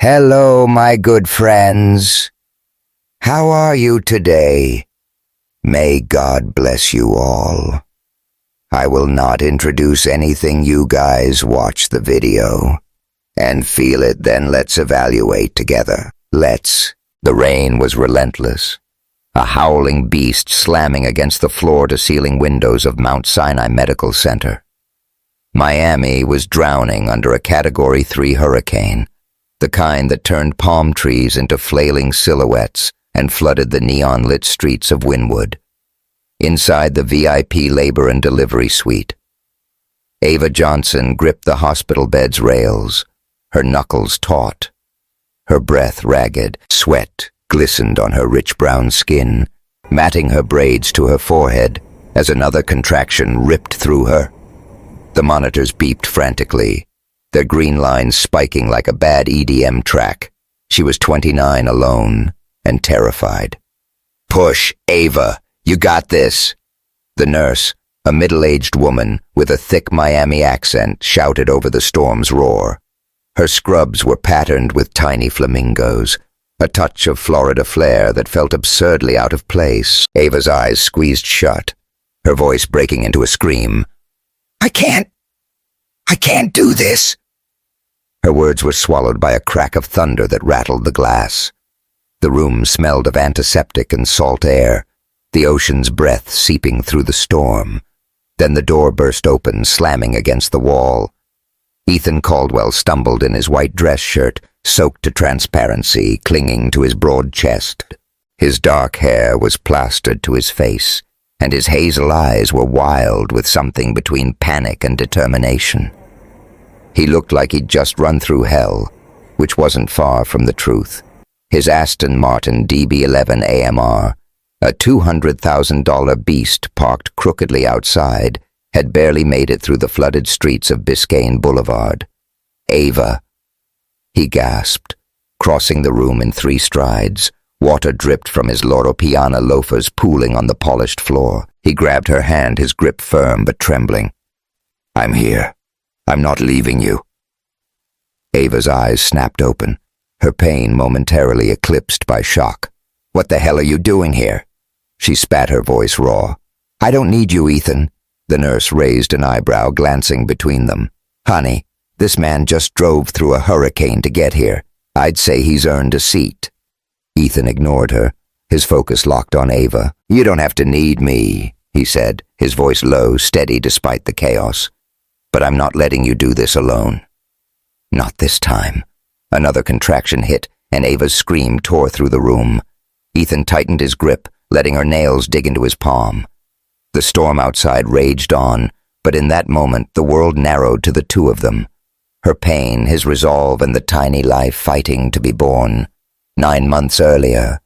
Hello, my good friends. How are you today? May God bless you all. I will not introduce anything. You guys watch the video and feel it, then let's evaluate together. Let's. The rain was relentless, a howling beast slamming against the floor-to-ceiling windows of Mount Sinai Medical Center. Miami was drowning under a Category 3 hurricane, the kind that turned palm trees into flailing silhouettes and flooded the neon-lit streets of Wynwood. Inside the VIP labor and delivery suite, Ava Johnson gripped the hospital bed's rails, her knuckles taut, her breath ragged. Sweat glistened on her rich brown skin, matting her braids to her forehead as another contraction ripped through her. The monitors beeped frantically, their green lines spiking like a bad EDM track. She was 29 alone and terrified. "Push, Ava. You got this." The nurse, a middle-aged woman with a thick Miami accent, shouted over the storm's roar. Her scrubs were patterned with tiny flamingos, a touch of Florida flair that felt absurdly out of place. Ava's eyes squeezed shut, her voice breaking into a scream. I can't do this." Her words were swallowed by a crack of thunder that rattled the glass. The room smelled of antiseptic and salt air, the ocean's breath seeping through the storm. Then the door burst open, slamming against the wall. Ethan Caldwell stumbled in his white dress shirt, soaked to transparency, clinging to his broad chest. His dark hair was plastered to his face, and his hazel eyes were wild with something between panic and determination. He looked like he'd just run through hell, which wasn't far from the truth. His Aston Martin DB11 AMR, a $200,000 beast parked crookedly outside, had barely made it through the flooded streets of Biscayne Boulevard. "Ava," he gasped, crossing the room in 3 strides. Water dripped from his Loro Piana loafers, pooling on the polished floor. He grabbed her hand, his grip firm but trembling. "I'm here. I'm not leaving you." Ava's eyes snapped open, her pain momentarily eclipsed by shock. "What the hell are you doing here?" She spat, her voice raw. "I don't need you, Ethan." The nurse raised an eyebrow, glancing between them. "Honey, this man just drove through a hurricane to get here. I'd say he's earned a seat." Ethan ignored her, his focus locked on Ava. "You don't have to need me," he said, his voice low, steady despite the chaos. "But I'm not letting you do this alone." Not this time. Another contraction hit, and Ava's scream tore through the room. Ethan tightened his grip, letting her nails dig into his palm. The storm outside raged on, but in that moment the world narrowed to the two of them. Her pain, his resolve, and the tiny life fighting to be born. 9 months earlier,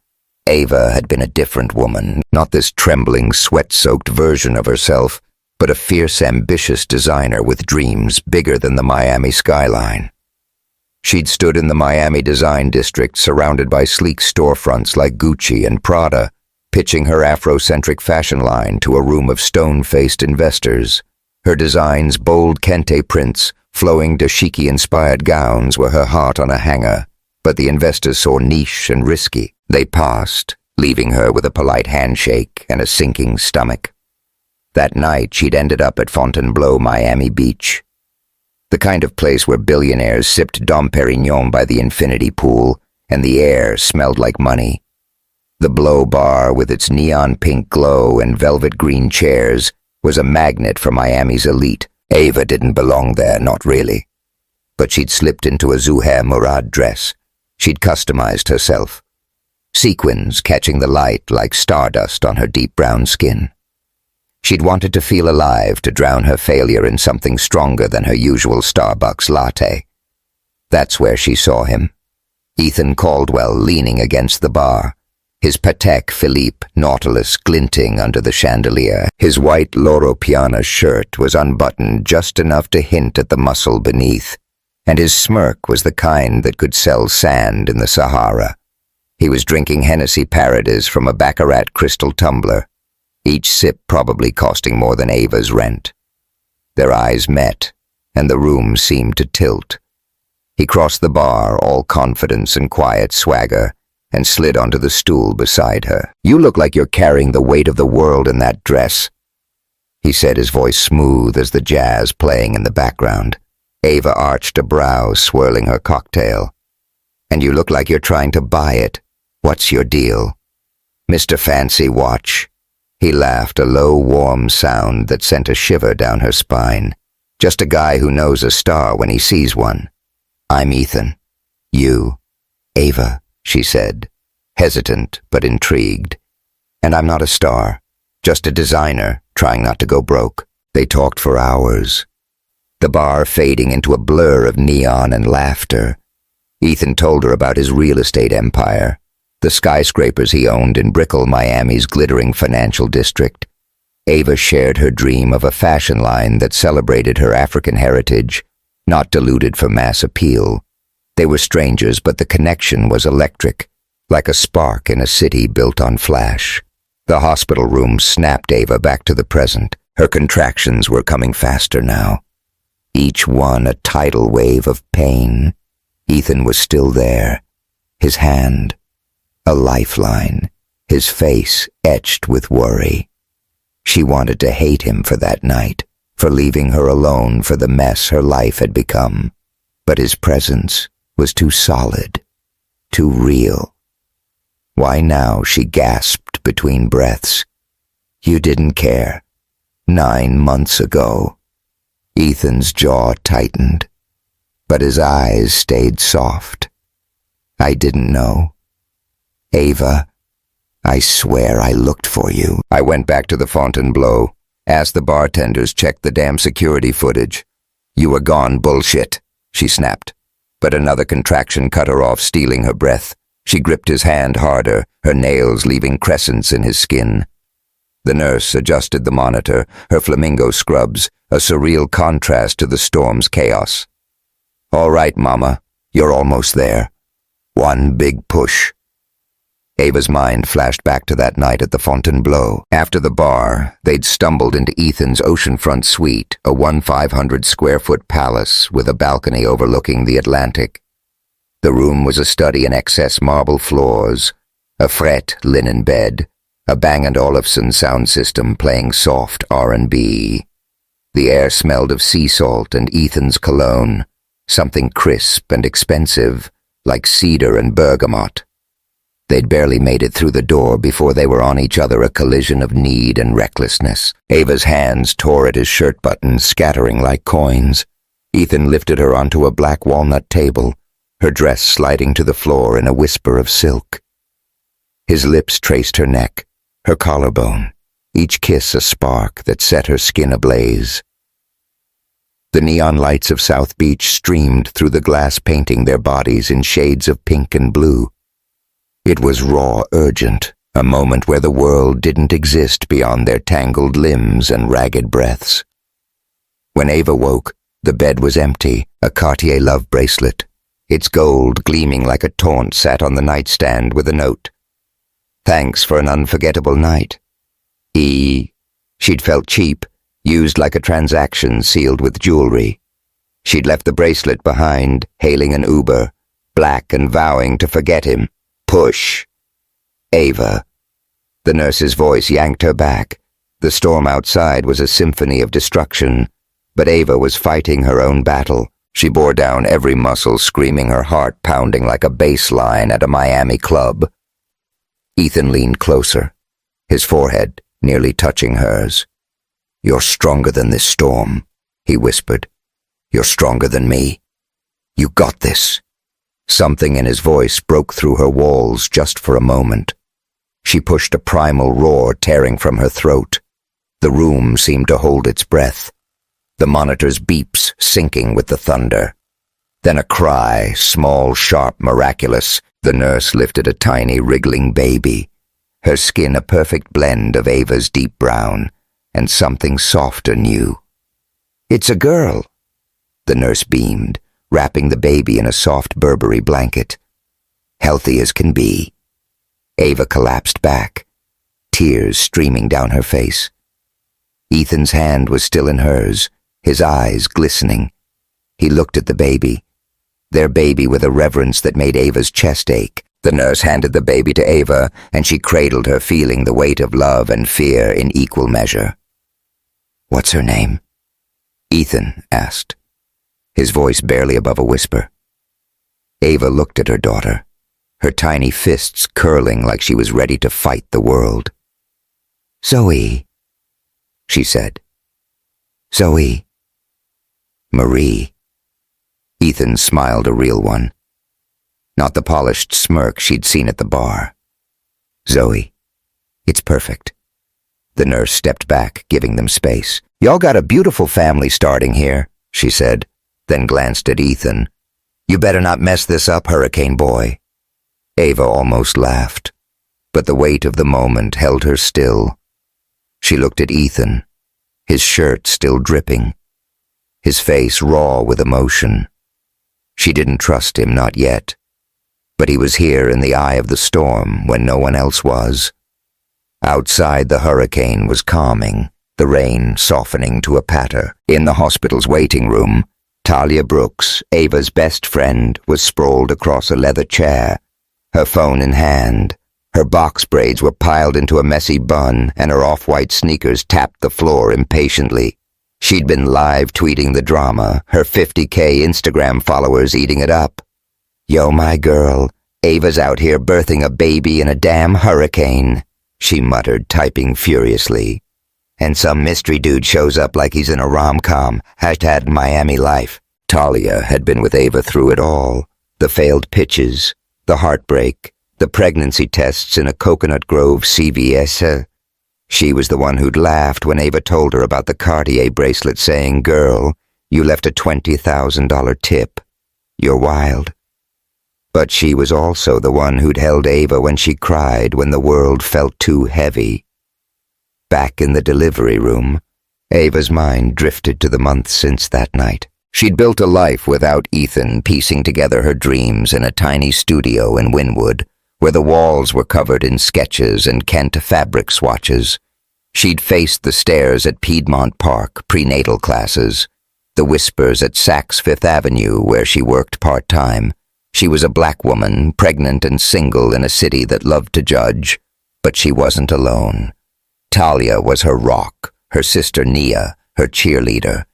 Ava had been a different woman, not this trembling, sweat-soaked version of herself, but a fierce, ambitious designer with dreams bigger than the Miami skyline. She'd stood in the Miami design district, surrounded by sleek storefronts like Gucci and Prada, pitching her Afrocentric fashion line to a room of stone-faced investors. Her designs, bold kente prints, flowing dashiki-inspired gowns, were her heart on a hanger, but the investors saw niche and risky. They passed, leaving her with a polite handshake and a sinking stomach. That night, she'd ended up at Fontainebleau, Miami Beach, the kind of place where billionaires sipped Dom Perignon by the infinity pool, and the air smelled like money. The Blow Bar, with its neon pink glow and velvet green chairs, was a magnet for Miami's elite. Ava didn't belong there, not really. But she'd slipped into a Zuhair Murad dress. She'd customized herself, sequins catching the light like stardust on her deep brown skin. She'd wanted to feel alive, to drown her failure in something stronger than her usual Starbucks latte. That's where she saw him. Ethan Caldwell leaning against the bar, his Patek Philippe Nautilus glinting under the chandelier. His white Loro Piana shirt was unbuttoned just enough to hint at the muscle beneath, and his smirk was the kind that could sell sand in the Sahara. He was drinking Hennessy Paradis from a Baccarat crystal tumbler, each sip probably costing more than Ava's rent. Their eyes met, and the room seemed to tilt. He crossed the bar, all confidence and quiet swagger, and slid onto the stool beside her. "You look like you're carrying the weight of the world in that dress," he said, his voice smooth as the jazz playing in the background. Ava arched a brow, swirling her cocktail. "And you look like you're trying to buy it. What's your deal?" "Mr. Fancy Watch." He laughed, a low, warm sound that sent a shiver down her spine. "Just a guy who knows a star when he sees one." "I'm Ethan." "You?" "Ava," she said, hesitant but intrigued. "And I'm not a star, just a designer trying not to go broke." They talked for hours, the bar fading into a blur of neon and laughter. Ethan told her about his real estate empire, the skyscrapers he owned in Brickell, Miami's glittering financial district. Ava shared her dream of a fashion line that celebrated her African heritage, not diluted for mass appeal. They were strangers, but the connection was electric, like a spark in a city built on flash. The hospital room snapped Ava back to the present. Her contractions were coming faster now, each one a tidal wave of pain. Ethan was still there, his hand a lifeline, his face etched with worry. She wanted to hate him for that night, for leaving her alone for the mess her life had become. But his presence was too solid, too real. Why now, she gasped between breaths. "You didn't care. 9 months ago." Ethan's jaw tightened, but his eyes stayed soft. "I didn't know. Ava, I swear I looked for you." "I went back to the Fontainebleau, asked the bartenders, checked the damn security footage. You were gone, bullshit," she snapped. But another contraction cut her off, stealing her breath. She gripped his hand harder, her nails leaving crescents in his skin. The nurse adjusted the monitor, her flamingo scrubs, a surreal contrast to the storm's chaos. "All right, Mama, you're almost there. One big push." Ava's mind flashed back to that night at the Fontainebleau. After the bar, they'd stumbled into Ethan's oceanfront suite, a 1,500-square-foot palace with a balcony overlooking the Atlantic. The room was a study in excess marble floors, a fret linen bed, a Bang & Olufsen sound system playing soft R&B. The air smelled of sea salt and Ethan's cologne, something crisp and expensive, like cedar and bergamot. They'd barely made it through the door before they were on each other, a collision of need and recklessness. Ava's hands tore at his shirt buttons, scattering like coins. Ethan lifted her onto a black walnut table, her dress sliding to the floor in a whisper of silk. His lips traced her neck, her collarbone, each kiss a spark that set her skin ablaze. The neon lights of South Beach streamed through the glass, painting their bodies in shades of pink and blue. It was raw, urgent, a moment where the world didn't exist beyond their tangled limbs and ragged breaths. When Ava woke, the bed was empty, a Cartier love bracelet, its gold gleaming like a taunt, sat on the nightstand with a note. "Thanks for an unforgettable night." She'd felt cheap, used like a transaction sealed with jewelry. She'd left the bracelet behind, hailing an Uber, black and vowing to forget him. "Push." "Ava." The nurse's voice yanked her back. The storm outside was a symphony of destruction, but Ava was fighting her own battle. She bore down every muscle, screaming, her heart pounding like a bass line at a Miami club. Ethan leaned closer, his forehead nearly touching hers. "You're stronger than this storm," he whispered. "You're stronger than me. You got this." Something in his voice broke through her walls just for a moment. She pushed a primal roar tearing from her throat. The room seemed to hold its breath, the monitor's beeps syncing with the thunder. Then a cry, small, sharp, miraculous. The nurse lifted a tiny, wriggling baby, her skin a perfect blend of Ava's deep brown and something softer new. "It's a girl." The nurse beamed, wrapping the baby in a soft Burberry blanket. "Healthy as can be." Ava collapsed back, tears streaming down her face. Ethan's hand was still in hers, his eyes glistening. He looked at the baby, their baby with a reverence that made Ava's chest ache. The nurse handed the baby to Ava, and she cradled her, feeling the weight of love and fear in equal measure. "What's her name?" Ethan asked, his voice barely above a whisper. Ava looked at her daughter, her tiny fists curling like she was ready to fight the world. "Zoe," she said. "Zoe." "Marie." Ethan smiled, a real one, not the polished smirk she'd seen at the bar. "Zoe, it's perfect." The nurse stepped back, giving them space. "Y'all got a beautiful family starting here," she said, then glanced at Ethan. "You better not mess this up, Hurricane Boy." Ava almost laughed, but the weight of the moment held her still. She looked at Ethan, his shirt still dripping, his face raw with emotion. She didn't trust him, not yet, but he was here in the eye of the storm when no one else was. Outside, the hurricane was calming, the rain softening to a patter. In the hospital's waiting room, Talia Brooks, Ava's best friend, was sprawled across a leather chair, her phone in hand. Her box braids were piled into a messy bun, and her off-white sneakers tapped the floor impatiently. She'd been live tweeting the drama, her 50K Instagram followers eating it up. "Yo, my girl, Ava's out here birthing a baby in a damn hurricane," she muttered, typing furiously. "And some mystery dude shows up like he's in a rom-com, hashtag Miami life." Talia had been with Ava through it all. The failed pitches, the heartbreak, the pregnancy tests in a Coconut Grove CVS. She was the one who'd laughed when Ava told her about the Cartier bracelet, saying, "Girl, you left a $20,000 tip. You're wild." But she was also the one who'd held Ava when she cried when the world felt too heavy. Back in the delivery room, Ava's mind drifted to the months since that night. She'd built a life without Ethan, piecing together her dreams in a tiny studio in Wynwood, where the walls were covered in sketches and Kent fabric swatches. She'd faced the stares at Piedmont Park, prenatal classes, the whispers at Saks Fifth Avenue, where she worked part-time. She was a black woman, pregnant and single in a city that loved to judge, but she wasn't alone. Talia was her rock, her sister Nia, her cheerleader,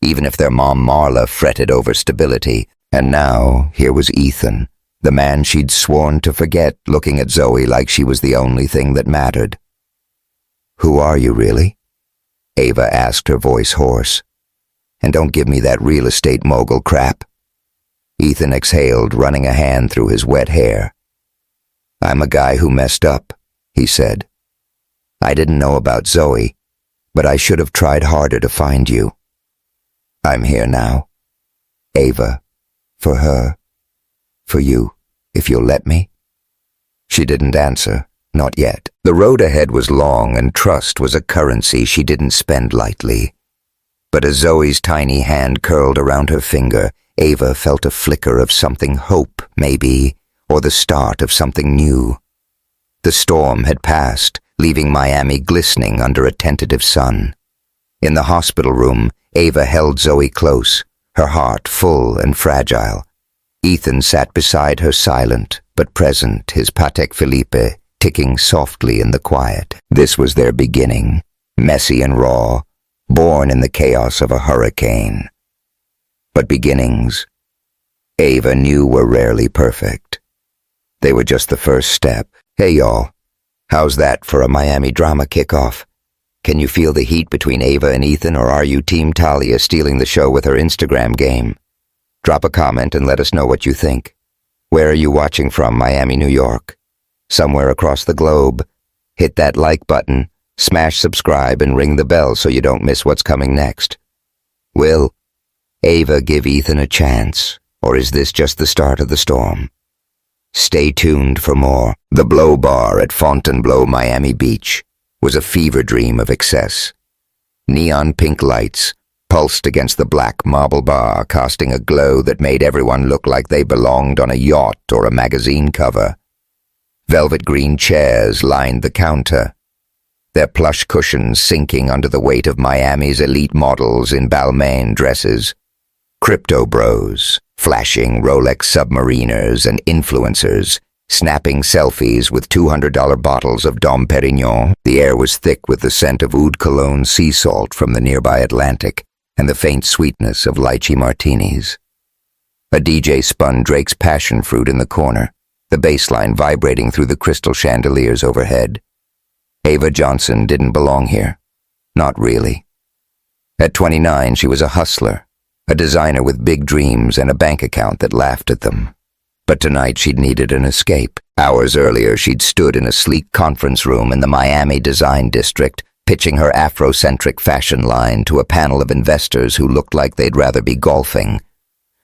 even if their mom Marla fretted over stability. And now, here was Ethan, the man she'd sworn to forget, looking at Zoe like she was the only thing that mattered. "Who are you, really?" Ava asked, her voice hoarse. "And don't give me that real estate mogul crap." Ethan exhaled, running a hand through his wet hair. "I'm a guy who messed up," he said. "I didn't know about Zoe, but I should have tried harder to find you. I'm here now. Ava, for her, for you, if you'll let me." She didn't answer, not yet. The road ahead was long, and trust was a currency she didn't spend lightly. But as Zoe's tiny hand curled around her finger, Ava felt a flicker of something, hope, maybe, or the start of something new. The storm had passed, leaving Miami glistening under a tentative sun. In the hospital room, Ava held Zoe close, her heart full and fragile. Ethan sat beside her, silent but present, his Patek Philippe ticking softly in the quiet. This was their beginning, messy and raw, born in the chaos of a hurricane. But beginnings, Ava knew, were rarely perfect. They were just the first step. "Hey y'all, how's that for a Miami drama kickoff? Can you feel the heat between Ava and Ethan, or are you Team Talia stealing the show with her Instagram game? Drop a comment and let us know what you think. Where are you watching from, Miami, New York? Somewhere across the globe? Hit that like button, smash subscribe, and ring the bell so you don't miss what's coming next. Will Ava give Ethan a chance, or is this just the start of the storm? Stay tuned for more. The Blow Bar at Fontainebleau, Miami Beach, was a fever dream of excess. Neon pink lights pulsed against the black marble bar, casting a glow that made everyone look like they belonged on a yacht or a magazine cover. Velvet green chairs lined the counter, their plush cushions sinking under the weight of Miami's elite models in Balmain dresses. Crypto bros, flashing Rolex submariners and influencers, snapping selfies with $200 bottles of Dom Perignon. The air was thick with the scent of oud cologne sea salt from the nearby Atlantic and the faint sweetness of lychee martinis. A DJ spun Drake's passion fruit in the corner, the bass line vibrating through the crystal chandeliers overhead. Ava Johnson didn't belong here. Not really. At 29, she was a hustler, a designer with big dreams and a bank account that laughed at them. But tonight she'd needed an escape. Hours earlier, she'd stood in a sleek conference room in the Miami Design District, pitching her Afrocentric fashion line to a panel of investors who looked like they'd rather be golfing.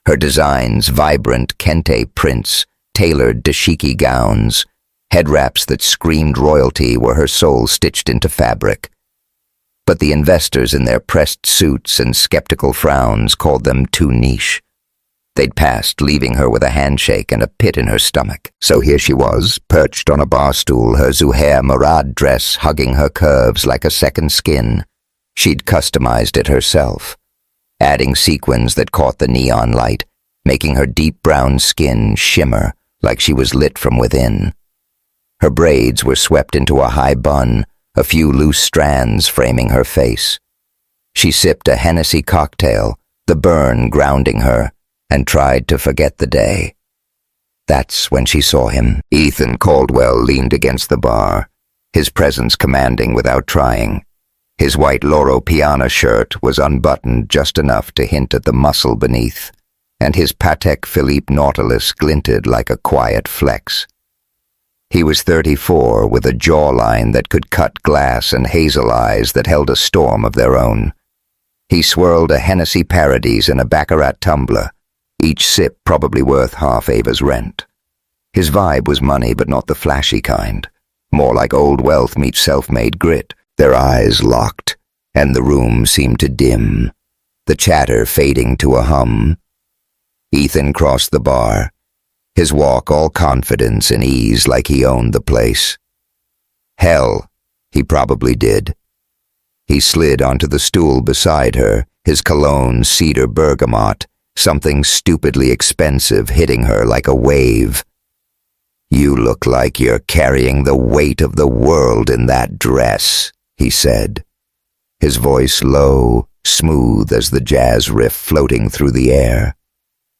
Her designs, vibrant kente prints, tailored dashiki gowns, head wraps that screamed royalty were her soul stitched into fabric. But the investors in their pressed suits and skeptical frowns called them too niche. They'd passed, leaving her with a handshake and a pit in her stomach. So here she was, perched on a bar stool, her Zuhair Murad dress hugging her curves like a second skin. She'd customized it herself, adding sequins that caught the neon light, making her deep brown skin shimmer like she was lit from within. Her braids were swept into a high bun, a few loose strands framing her face. She sipped a Hennessy cocktail, the burn grounding her, and tried to forget the day. That's when she saw him. Ethan Caldwell leaned against the bar, his presence commanding without trying. His white Loro Piana shirt was unbuttoned just enough to hint at the muscle beneath, and his Patek Philippe Nautilus glinted like a quiet flex. He was 34, with a jawline that could cut glass and hazel eyes that held a storm of their own. He swirled a Hennessy Paradise in a Baccarat tumbler, each sip probably worth half Ava's rent. His vibe was money, but not the flashy kind. More like old wealth meets self-made grit. Their eyes locked, and the room seemed to dim, the chatter fading to a hum. Ethan crossed the bar, his walk all confidence and ease like he owned the place. Hell, he probably did. He slid onto the stool beside her, his cologne cedar bergamot, something stupidly expensive hitting her like a wave. "You look like you're carrying the weight of the world in that dress," he said, his voice low, smooth as the jazz riff floating through the air.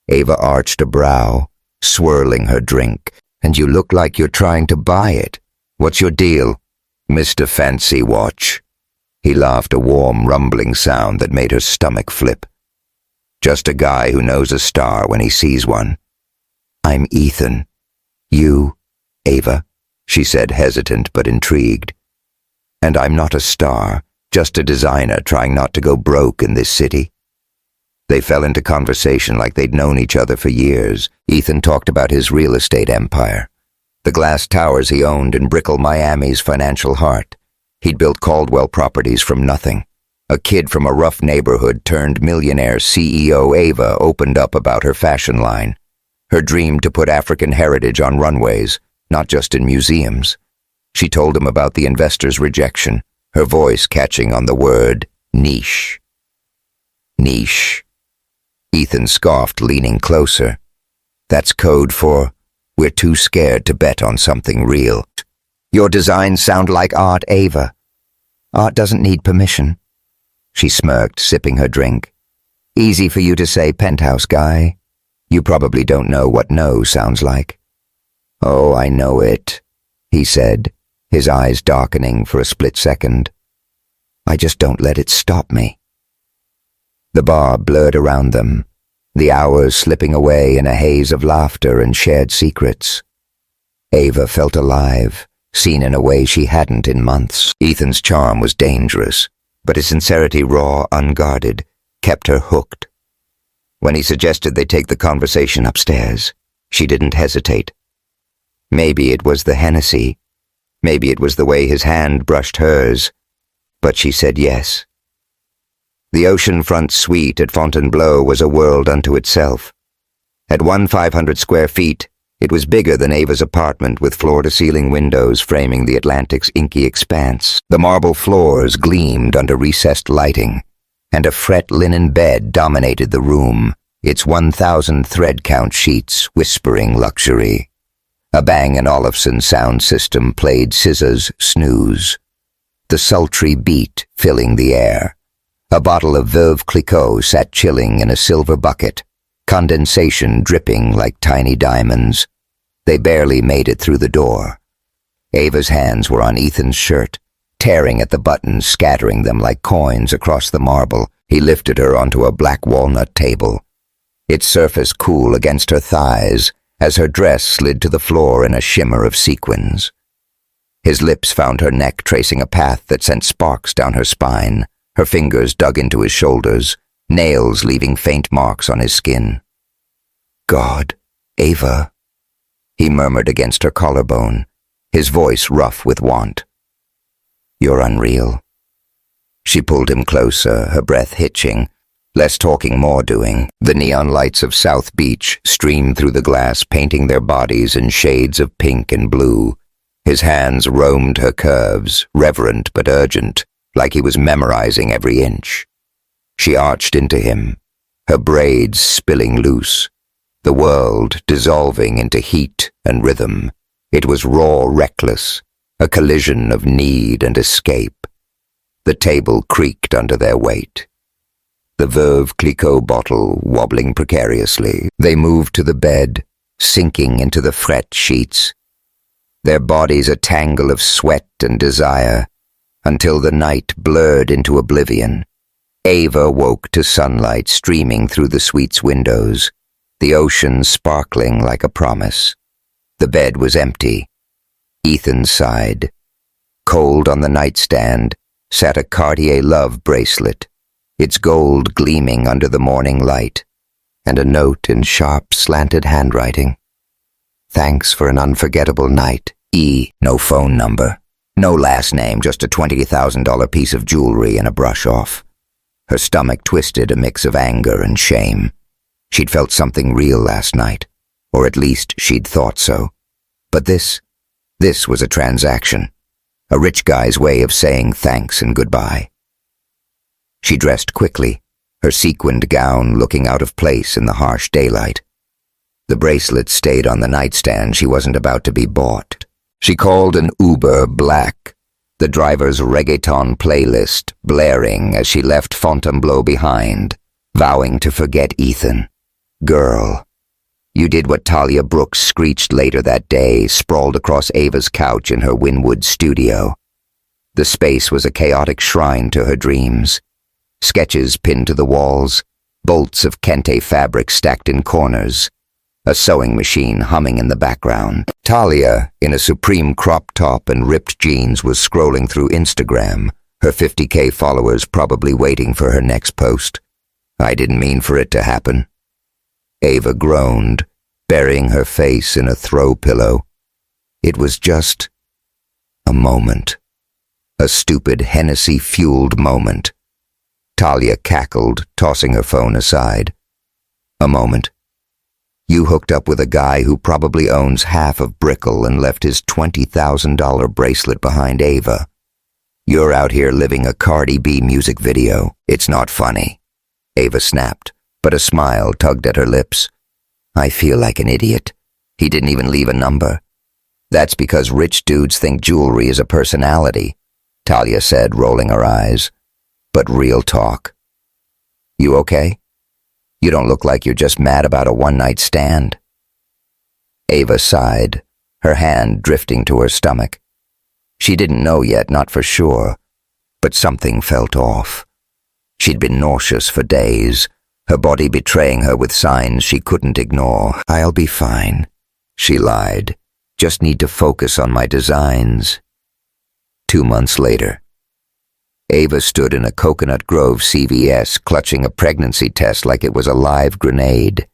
Ava arched a brow, swirling her drink. "And you look like you're trying to buy it. What's your deal?" "Mr. Fancy Watch." He laughed, a warm, rumbling sound that made her stomach flip. "Just a guy who knows a star when he sees one." "I'm Ethan. You, Ava," she said, hesitant but intrigued. "And I'm not a star, just a designer trying not to go broke in this city." They fell into conversation like they'd known each other for years. Ethan talked about his real estate empire, the glass towers he owned in Brickell, Miami's financial heart. He'd built Caldwell properties from nothing. A kid from a rough neighborhood turned millionaire CEO Ava opened up about her fashion line, her dream to put African heritage on runways, not just in museums. She told him about the investor's rejection, her voice catching on the word niche. Niche. Ethan scoffed, leaning closer. "That's code for, we're too scared to bet on something real." "Your designs sound like art, Ava." "Art doesn't need permission." She smirked, sipping her drink. "Easy for you to say, penthouse guy. You probably don't know what no sounds like." "Oh, I know it," he said, his eyes darkening for a split second. "I just don't let it stop me." The bar blurred around them, the hours slipping away in a haze of laughter and shared secrets. Ava felt alive, seen in a way she hadn't in months. Ethan's charm was dangerous, but his sincerity, raw, unguarded, kept her hooked. When he suggested they take the conversation upstairs, she didn't hesitate. Maybe it was the Hennessy, maybe it was the way his hand brushed hers, but she said yes. The oceanfront suite at Fontainebleau was a world unto itself. At 1,500 square feet, it was bigger than Ava's apartment, with floor-to-ceiling windows framing the Atlantic's inky expanse. The marble floors gleamed under recessed lighting, and a fret linen bed dominated the room, its 1,000 thread-count sheets whispering luxury. A Bang & Olufsen sound system played SZA's Snooze, the sultry beat filling the air. A bottle of Veuve Clicquot sat chilling in a silver bucket, condensation dripping like tiny diamonds. They barely made it through the door. Ava's hands were on Ethan's shirt, tearing at the buttons, scattering them like coins across the marble. He lifted her onto a black walnut table, its surface cool against her thighs as her dress slid to the floor in a shimmer of sequins. His lips found her neck, tracing a path that sent sparks down her spine. Her fingers dug into his shoulders, nails leaving faint marks on his skin. "God, Ava," he murmured against her collarbone, his voice rough with want. "You're unreal." She pulled him closer, her breath hitching, less talking, more doing. The neon lights of South Beach streamed through the glass, painting their bodies in shades of pink and blue. His hands roamed her curves, reverent but urgent, like he was memorizing every inch. She arched into him, her braids spilling loose, the world dissolving into heat and rhythm. It was raw, reckless, a collision of need and escape. The table creaked under their weight, the Veuve Clicquot bottle wobbling precariously. They moved to the bed, sinking into the fret sheets, their bodies a tangle of sweat and desire, until the night blurred into oblivion. Ava woke to sunlight streaming through the suite's windows, the ocean sparkling like a promise. The bed was empty. Ethan sighed. Cold on the nightstand sat a Cartier love bracelet, its gold gleaming under the morning light, and a note in sharp, slanted handwriting. "Thanks for an unforgettable night, E." No phone number, no last name, just a $20,000 piece of jewelry and a brush off. Her stomach twisted, a mix of anger and shame. She'd felt something real last night, or at least she'd thought so. But this was a transaction, a rich guy's way of saying thanks and goodbye. She dressed quickly, her sequined gown looking out of place in the harsh daylight. The bracelet stayed on the nightstand. She wasn't about to be bought. She called an Uber Black, the driver's reggaeton playlist blaring as she left Fontainebleau behind, vowing to forget Ethan. "Girl, you did what Talia Brooks screeched later that day, sprawled across Ava's couch in her Wynwood studio. The space was a chaotic shrine to her dreams. Sketches pinned to the walls, bolts of kente fabric stacked in corners, a sewing machine humming in the background. Talia, in a supreme crop top and ripped jeans, was scrolling through Instagram, her 50K followers probably waiting for her next post. "I didn't mean for it to happen." Ava groaned, burying her face in a throw pillow. It was just a moment. A stupid, Hennessy-fueled moment. Talia cackled, tossing her phone aside. "A moment. You hooked up with a guy who probably owns half of Brickell and left his $20,000 bracelet behind Ava. You're out here living a Cardi B music video. It's not funny." Ava snapped, but a smile tugged at her lips. "I feel like an idiot. He didn't even leave a number." "That's because rich dudes think jewelry is a personality," Talia said, rolling her eyes. "But real talk. You okay? You don't look like you're just mad about a one-night stand." Ava sighed, her hand drifting to her stomach. She didn't know yet, not for sure, but something felt off. She'd been nauseous for days, her body betraying her with signs she couldn't ignore. "I'll be fine," she lied. "Just need to focus on my designs." 2 months later, Ava stood in a Coconut Grove CVS, clutching a pregnancy test like it was a live grenade.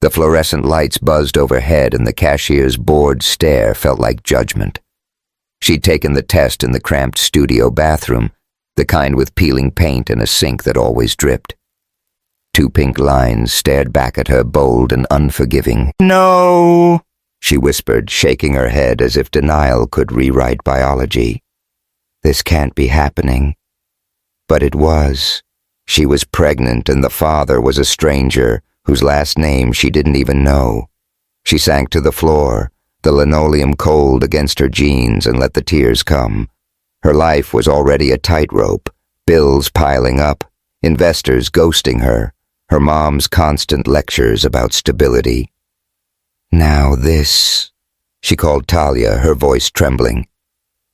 The fluorescent lights buzzed overhead, and the cashier's bored stare felt like judgment. She'd taken the test in the cramped studio bathroom, the kind with peeling paint and a sink that always dripped. 2 pink lines stared back at her, bold and unforgiving. "No," she whispered, shaking her head as if denial could rewrite biology. "This can't be happening." But it was. She was pregnant and the father was a stranger whose last name she didn't even know. She sank to the floor, the linoleum cold against her jeans, and let the tears come. Her life was already a tightrope, bills piling up, investors ghosting her, her mom's constant lectures about stability. Now this, she called Talia, her voice trembling.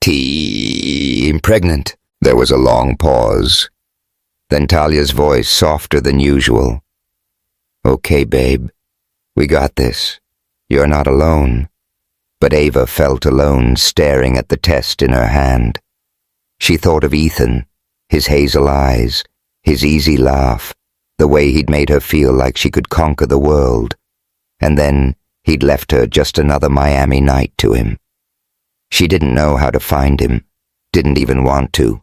I'm pregnant. There was a long pause. Then Talia's voice softer than usual. Okay, babe. We got this. You're not alone. But Ava felt alone, staring at the test in her hand. She thought of Ethan, his hazel eyes, his easy laugh, the way he'd made her feel like she could conquer the world. And then he'd left her just another Miami night to him. She didn't know how to find him, didn't even want to.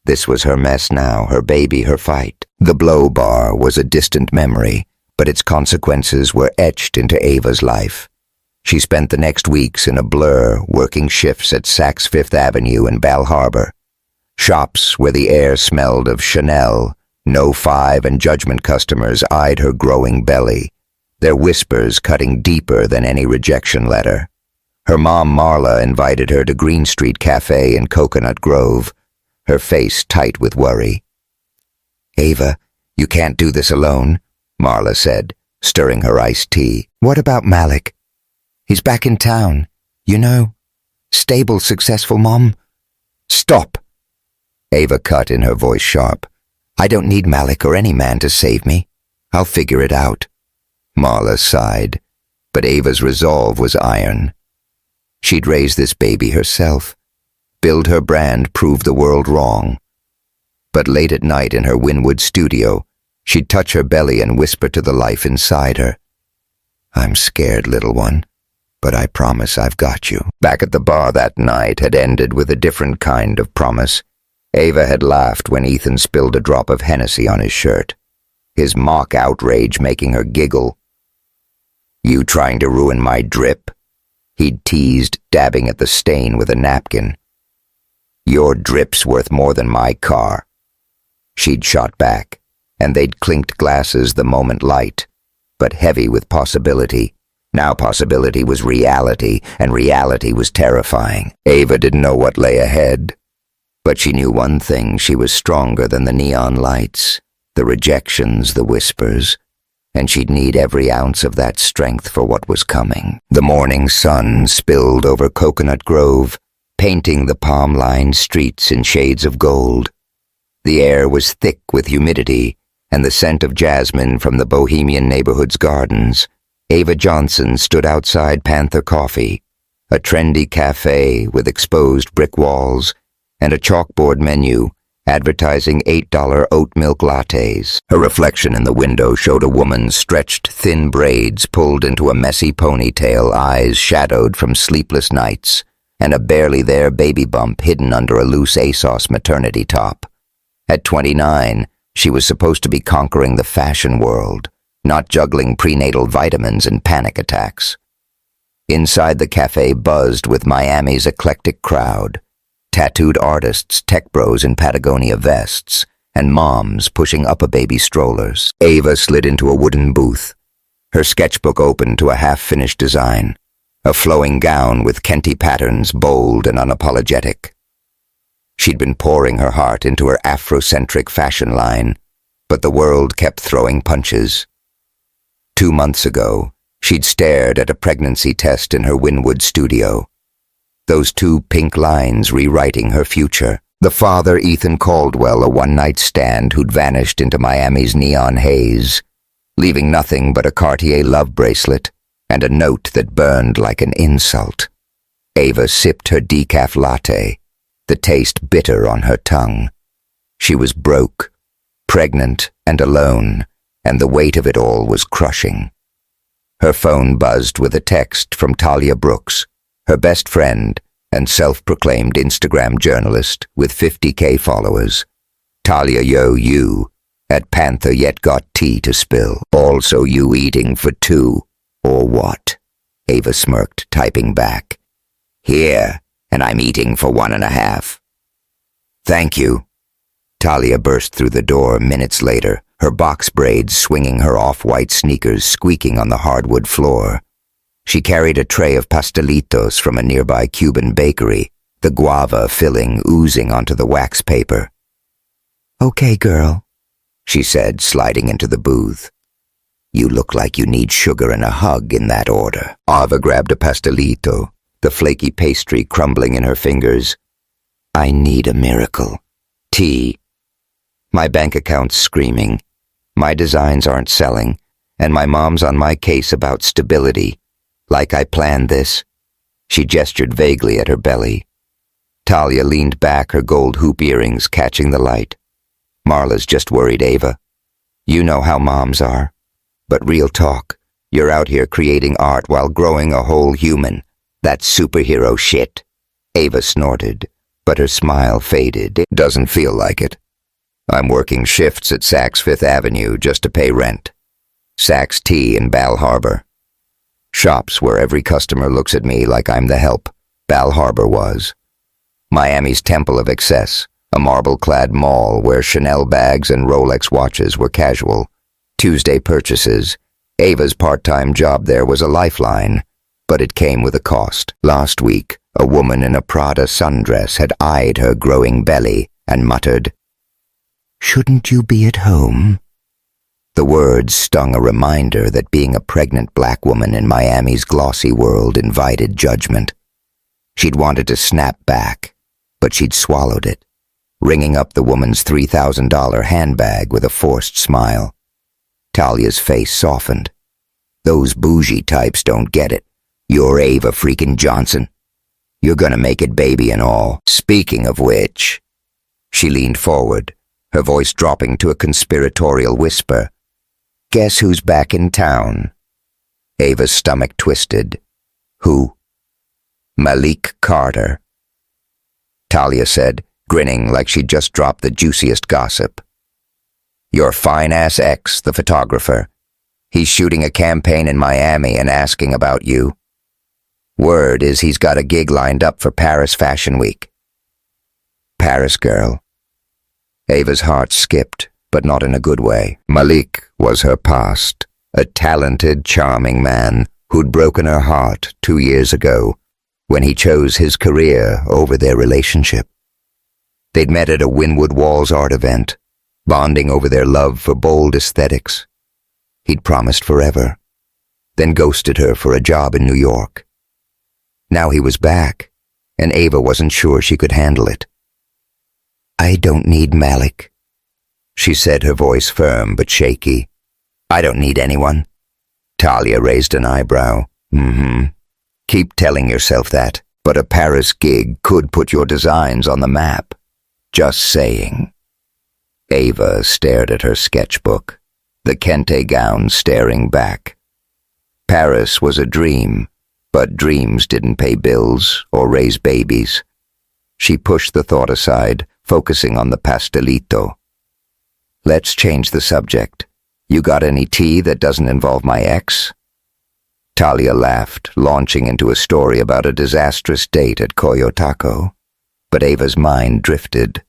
This was her mess now, her baby, her fight. The blow bar was a distant memory, but its consequences were etched into Ava's life. She spent the next weeks in a blur, working shifts at Saks Fifth Avenue and Bal Harbor. Shops where the air smelled of Chanel, No 5 and Judgment customers eyed her growing belly, their whispers cutting deeper than any rejection letter. Her mom Marla invited her to Green Street Cafe in Coconut Grove, her face tight with worry. Ava, you can't do this alone, Marla said, stirring her iced tea. What about Malik? He's back in town, you know. Stable, successful mom. Stop! Ava cut in, her voice sharp. I don't need Malik or any man to save me. I'll figure it out. Marla sighed, but Ava's resolve was iron. She'd raise this baby herself, build her brand, prove the world wrong. But late at night in her Wynwood studio, she'd touch her belly and whisper to the life inside her. I'm scared, little one, but I promise I've got you. Back at the bar that night had ended with a different kind of promise. Ava had laughed when Ethan spilled a drop of Hennessy on his shirt, his mock outrage making her giggle. You trying to ruin my drip? He'd teased, dabbing at the stain with a napkin. Your drip's worth more than my car. She'd shot back, and they'd clinked glasses the moment light, but heavy with possibility. Now possibility was reality, and reality was terrifying. Ava didn't know what lay ahead, but she knew one thing: she was stronger than the neon lights, the rejections, the whispers, and she'd need every ounce of that strength for what was coming. The morning sun spilled over Coconut Grove, painting the palm-lined streets in shades of gold. The air was thick with humidity and the scent of jasmine from the bohemian neighborhood's gardens. Ava Johnson stood outside Panther Coffee, a trendy cafe with exposed brick walls and a chalkboard menu advertising $8 oat milk lattes. Her reflection in the window showed a woman's stretched, thin braids pulled into a messy ponytail, eyes shadowed from sleepless nights, and a barely-there baby bump hidden under a loose ASOS maternity top. At 29, she was supposed to be conquering the fashion world, not juggling prenatal vitamins and panic attacks. Inside the cafe buzzed with Miami's eclectic crowd, tattooed artists, tech bros in Patagonia vests, and moms pushing up-a-baby strollers. Ava slid into a wooden booth, her sketchbook open to a half-finished design, a flowing gown with Kenty patterns, bold and unapologetic. She'd been pouring her heart into her Afrocentric fashion line, but the world kept throwing punches. 2 months ago, she'd stared at a pregnancy test in her Wynwood studio, those 2 pink lines rewriting her future. The father, Ethan Caldwell, a one-night stand who'd vanished into Miami's neon haze, leaving nothing but a Cartier love bracelet and a note that burned like an insult. Ava sipped her decaf latte, the taste bitter on her tongue. She was broke, pregnant and alone, and the weight of it all was crushing. Her phone buzzed with a text from Talia Brooks, her best friend and self-proclaimed Instagram journalist with 50K followers. Talia, yo, you, at Panther yet got tea to spill. Also you eating for 2, or what? Ava smirked, typing back. Here, and I'm eating for 1.5. Thank you. Talia burst through the door minutes later, her box braids swinging her off-white sneakers squeaking on the hardwood floor. She carried a tray of pastelitos from a nearby Cuban bakery, the guava filling oozing onto the wax paper. "Okay, girl," she said, sliding into the booth. "You look like you need sugar and a hug in that order." Ava grabbed a pastelito, the flaky pastry crumbling in her fingers. "I need a miracle. Tea." My bank account's screaming. My designs aren't selling, and my mom's on my case about stability. Like I planned this. She gestured vaguely at her belly. Talia leaned back, her gold hoop earrings catching the light. "Marla's just worried, Ava. You know how moms are. But real talk, you're out here creating art while growing a whole human. That's superhero shit." Ava snorted, but her smile faded. "It doesn't feel like it. I'm working shifts at Saks Fifth Avenue just to pay rent. Saks Tea in Bal Harbor. Shops where every customer looks at me like I'm the help. Bal Harbor was. Miami's Temple of Excess, a marble-clad mall where Chanel bags and Rolex watches were casual. Tuesday purchases. Ava's part-time job there was a lifeline, but it came with a cost. Last week, a woman in a Prada sundress had eyed her growing belly and muttered, "Shouldn't you be at home?" The words stung a reminder that being a pregnant black woman in Miami's glossy world invited judgment. She'd wanted to snap back, but she'd swallowed it, ringing up the woman's $3,000 handbag with a forced smile. Talia's face softened. "Those bougie types don't get it. You're Ava freaking Johnson. You're gonna make it, baby and all. Speaking of which..." She leaned forward, her voice dropping to a conspiratorial whisper. "Guess who's back in town?" Ava's stomach twisted. "Who?" "Malik Carter," Talia said, grinning like she'd just dropped the juiciest gossip. "Your fine-ass ex, the photographer. He's shooting a campaign in Miami and asking about you. Word is he's got a gig lined up for Paris Fashion Week." "Paris girl." Ava's heart skipped, but not in a good way. Malik was her past, a talented, charming man who'd broken her heart 2 years ago when he chose his career over their relationship. They'd met at a Wynwood Walls art event, bonding over their love for bold aesthetics. He'd promised forever, then ghosted her for a job in New York. Now he was back, and Ava wasn't sure she could handle it. "I don't need Malik," she said, her voice firm but shaky. "I don't need anyone." Talia raised an eyebrow. Keep telling yourself that, but a Paris gig could put your designs on the map. Just saying." Ava stared at her sketchbook, the kente gown staring back. Paris was a dream, but dreams didn't pay bills or raise babies. She pushed the thought aside, focusing on the pastelito. "Let's change the subject. You got any tea that doesn't involve my ex?" Talia laughed, launching into a story about a disastrous date at Koyo Taco. But Ava's mind drifted.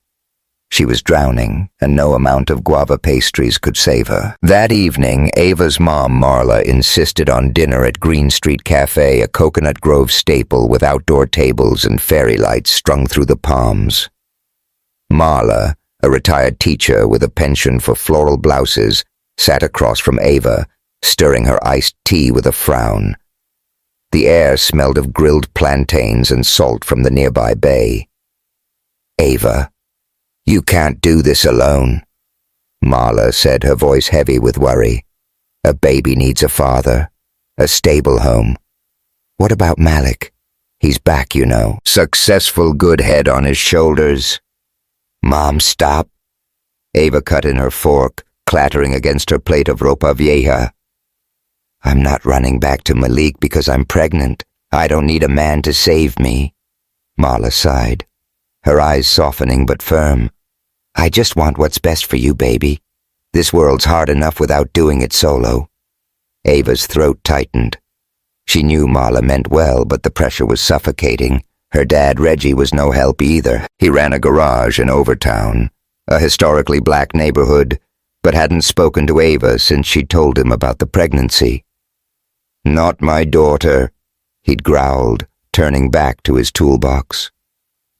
She was drowning, and no amount of guava pastries could save her. That evening, Ava's mom, Marla, insisted on dinner at Green Street Cafe, a Coconut Grove staple with outdoor tables and fairy lights strung through the palms. Marla, a retired teacher with a penchant for floral blouses, sat across from Ava, stirring her iced tea with a frown. The air smelled of grilled plantains and salt from the nearby bay. "Ava, you can't do this alone," Marla said, her voice heavy with worry. "A baby needs a father, a stable home. What about Malik? He's back, you know. Successful, good head on his shoulders." "Mom, stop." Ava cut in her fork, clattering against her plate of ropa vieja. "I'm not running back to Malik because I'm pregnant. I don't need a man to save me." Marla sighed, her eyes softening but firm. "I just want what's best for you, baby. This world's hard enough without doing it solo." Ava's throat tightened. She knew Marla meant well, but the pressure was suffocating. Her dad, Reggie, was no help either. He ran a garage in Overtown. a historically black neighborhood, but hadn't spoken to Ava since she'd told him about the pregnancy. "Not my daughter," he'd growled, turning back to his toolbox.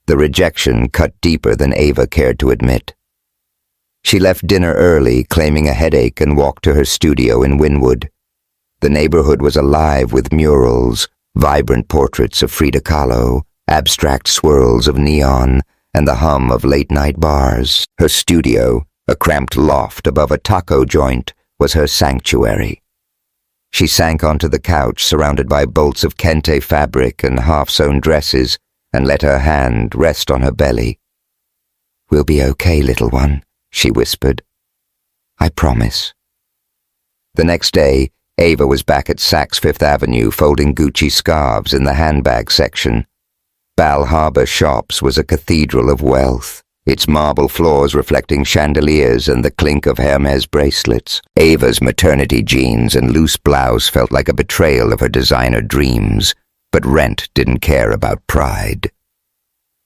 The rejection cut deeper than Ava cared to admit. She left dinner early, claiming a headache, and walked to her studio in Wynwood. The neighborhood was alive with murals, vibrant portraits of Frida Kahlo, abstract swirls of neon, and the hum of late-night bars. Her studio, a cramped loft above a taco joint, was her sanctuary. She sank onto the couch, surrounded by bolts of kente fabric and half-sewn dresses, and let her hand rest on her belly. "We'll be okay, little one," she whispered. "I promise." The next day, Ava was back at Saks Fifth Avenue folding Gucci scarves in the handbag section. Bal Harbour Shops was a cathedral of wealth, its marble floors reflecting chandeliers and the clink of Hermes bracelets. Ava's maternity jeans and loose blouse felt like a betrayal of her designer dreams, but rent didn't care about pride.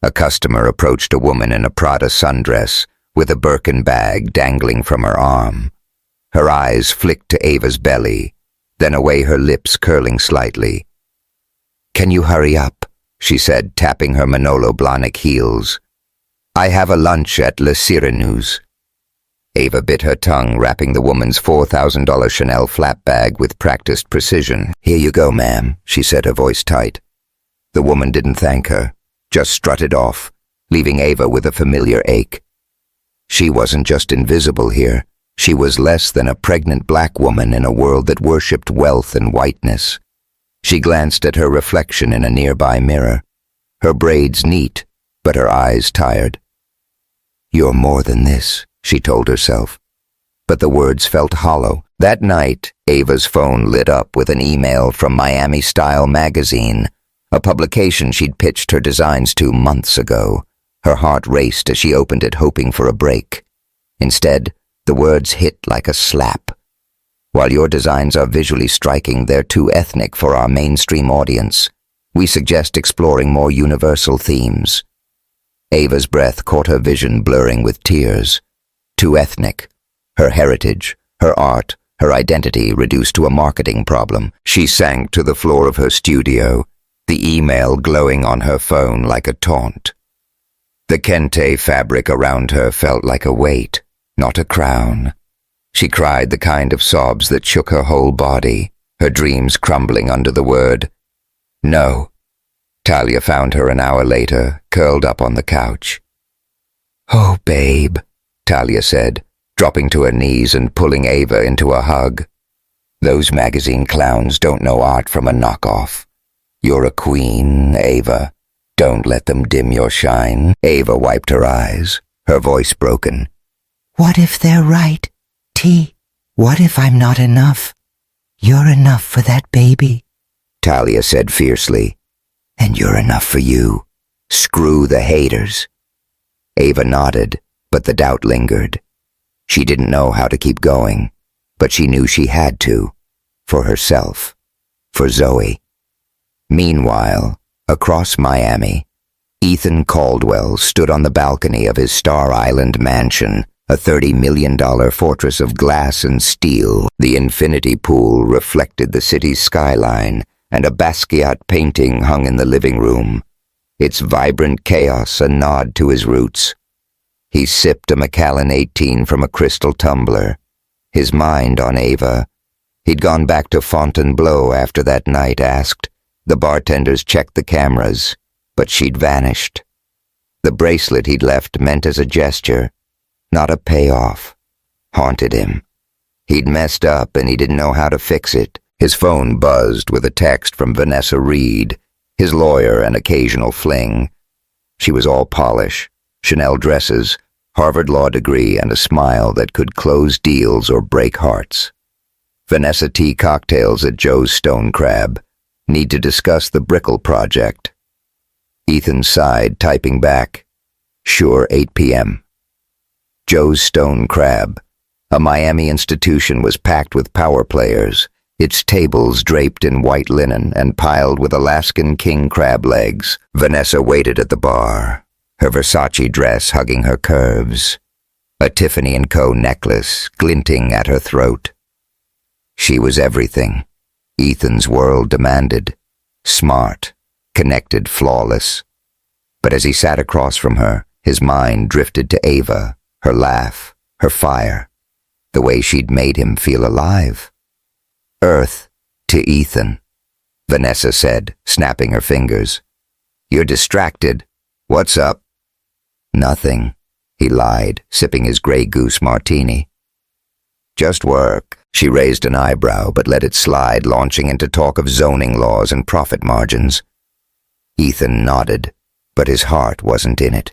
A customer approached a woman in a Prada sundress, with a Birkin bag dangling from her arm. Her eyes flicked to Ava's belly, then away, her lips curling slightly. "Can you hurry up?" she said, tapping her Manolo Blahnik heels. "I have a lunch at Le Sireneuse." Ava bit her tongue, wrapping the woman's $4,000 Chanel flap bag with practiced precision. "Here you go, ma'am," she said, her voice tight. The woman didn't thank her, just strutted off, leaving Ava with a familiar ache. She wasn't just invisible here. She was less than a pregnant black woman in a world that worshipped wealth and whiteness. She glanced at her reflection in a nearby mirror, her braids neat, but her eyes tired. "You're more than this," she told herself. But the words felt hollow. That night, Ava's phone lit up with an email from Miami Style magazine, a publication she'd pitched her designs to months ago. Her heart raced as she opened it, hoping for a break. Instead, the words hit like a slap. "While your designs are visually striking, they're too ethnic for our mainstream audience. We suggest exploring more universal themes." Ava's breath caught her vision blurring with tears. Too ethnic. Her heritage, her art, her identity reduced to a marketing problem. She sank to the floor of her studio, the email glowing on her phone like a taunt. The kente fabric around her felt like a weight, not a crown. She cried the kind of sobs that shook her whole body, her dreams crumbling under the word no. Talia found her an hour later, curled up on the couch. "Oh, babe," Talia said, dropping to her knees and pulling Ava into a hug. "Those magazine clowns don't know art from a knockoff. You're a queen, Ava. Don't let them dim your shine." Ava wiped her eyes, her voice broken. "What if they're right, T? What if I'm not enough? You're enough for that baby," Talia said fiercely. "And you're enough for you. Screw the haters." Ava nodded, but the doubt lingered. She didn't know how to keep going, but she knew she had to. For herself. For Zoe. Meanwhile, across Miami, Ethan Caldwell stood on the balcony of his Star Island mansion, a $30 million fortress of glass and steel. The infinity pool reflected the city's skyline, and a Basquiat painting hung in the living room, its vibrant chaos a nod to his roots. He sipped a Macallan 18 from a crystal tumbler, his mind on Ava. He'd gone back to Fontainebleau after that night, asked. The bartenders checked the cameras, but she'd vanished. The bracelet he'd left meant as a gesture, not a payoff, haunted him. He'd messed up and he didn't know how to fix it. His phone buzzed with a text from Vanessa Reed, his lawyer, an occasional fling. She was all polish, Chanel dresses, Harvard law degree, and a smile that could close deals or break hearts. Vanessa tea cocktails at Joe's Stone Crab. Need to discuss the Brickell project. Ethan sighed, typing back. Sure, 8 p.m. Joe's Stone Crab. A Miami institution was packed with power players, its tables draped in white linen and piled with Alaskan king crab legs. Vanessa waited at the bar, her Versace dress hugging her curves. a Tiffany & Co. necklace glinting at her throat. She was everything Ethan's world demanded. Smart, connected, flawless. But as he sat across from her, his mind drifted to Ava, her laugh, her fire, the way she'd made him feel alive. Earth to Ethan, Vanessa said, snapping her fingers. You're distracted. What's up? Nothing, he lied, sipping his Grey Goose martini. Just work. She raised an eyebrow but let it slide, launching into talk of zoning laws and profit margins. Ethan nodded, but his heart wasn't in it.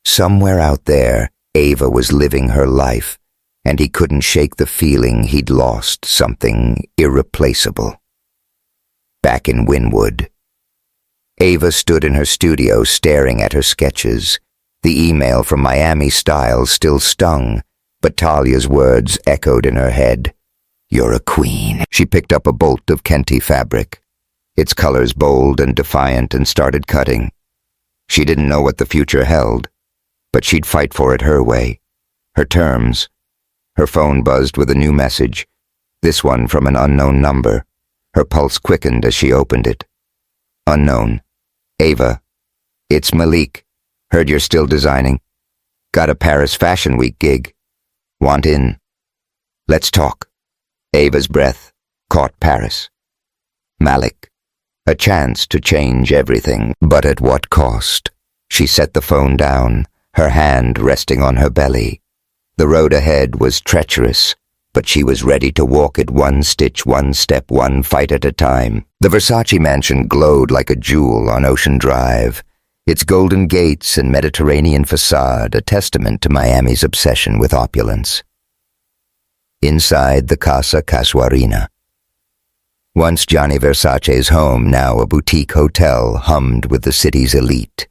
Somewhere out there, Ava was living her life, and he couldn't shake the feeling he'd lost something irreplaceable. Back in Wynwood, Ava stood in her studio staring at her sketches. The email from Miami Styles still stung, but Talia's words echoed in her head. You're a queen. She picked up a bolt of Kente fabric, its colors bold and defiant, and started cutting. She didn't know what the future held, but she'd fight for it her way, her terms. Her phone buzzed with a new message, this one from an unknown number. Her pulse quickened as she opened it. Unknown. Ava. It's Malik. Heard you're still designing. Got a Paris Fashion Week gig. Want in? Let's talk. Ava's breath caught Paris. Malik. A chance to change everything, but at what cost? She set the phone down, her hand resting on her belly. The road ahead was treacherous, but she was ready to walk it one stitch, one step, one fight at a time. The Versace mansion glowed like a jewel on Ocean Drive, its golden gates and Mediterranean facade a testament to Miami's obsession with opulence. Inside the Casa Casuarina, once Gianni Versace's home, now a boutique hotel, hummed with the city's elite.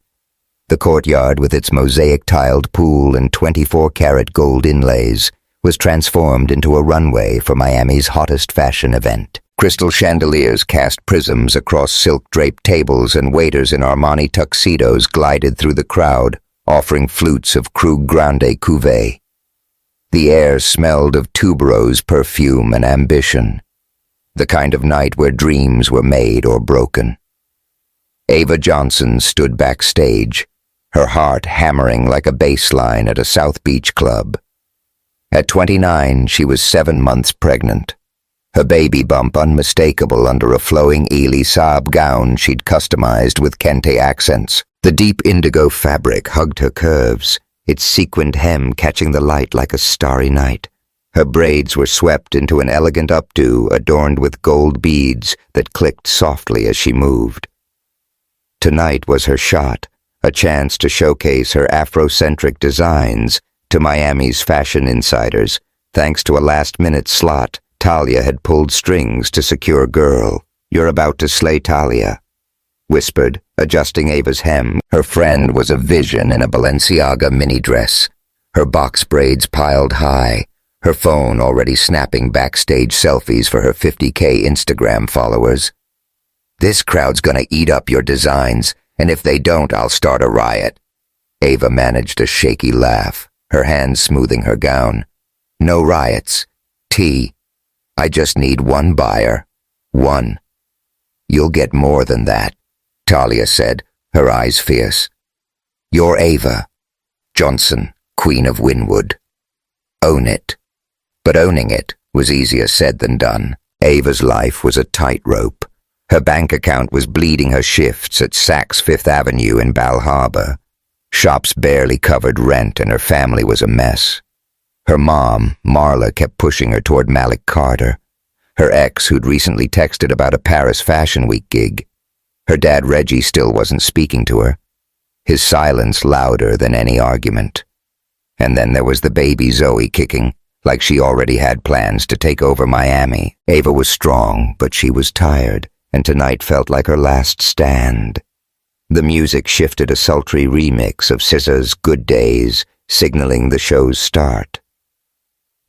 The courtyard, with its mosaic-tiled pool and 24-karat gold inlays, was transformed into a runway for Miami's hottest fashion event. Crystal chandeliers cast prisms across silk-draped tables, and waiters in Armani tuxedos glided through the crowd, offering flutes of Krug Grande Cuvée. The air smelled of tuberose perfume and ambition, the kind of night where dreams were made or broken. Ava Johnson stood backstage, her heart hammering like a bass line at a South Beach club. At 29, she was 7 months pregnant, her baby bump unmistakable under a flowing Elie Saab gown she'd customized with Kente accents. The deep indigo fabric hugged her curves, its sequined hem catching the light like a starry night. Her braids were swept into an elegant updo adorned with gold beads that clicked softly as she moved. Tonight was her shot, a chance to showcase her Afrocentric designs to Miami's fashion insiders. Thanks to a last-minute slot, Talia had pulled strings to secure girl. You're about to slay, Talia, whispered, adjusting Ava's hem. Her friend was a vision in a Balenciaga mini-dress, her box braids piled high, her phone already snapping backstage selfies for her 50K Instagram followers. This crowd's gonna eat up your designs, and if they don't, I'll start a riot. Ava managed a shaky laugh, her hands smoothing her gown. No riots. I just need one buyer. One. You'll get more than that, Talia said, her eyes fierce. You're Ava Johnson, Queen of Wynwood. Own it. But owning it was easier said than done. Ava's life was a tightrope. Her bank account was bleeding her shifts at Saks Fifth Avenue in Bal Harbour. Shops barely covered rent and her family was a mess. Her mom, Marla, kept pushing her toward Malik Carter, her ex who'd recently texted about a Paris Fashion Week gig. Her dad Reggie still wasn't speaking to her, his silence louder than any argument. And then there was the baby Zoe kicking, like she already had plans to take over Miami. Ava was strong, but she was tired, and tonight felt like her last stand. The music shifted, a sultry remix of SZA's Good Days, signaling the show's start.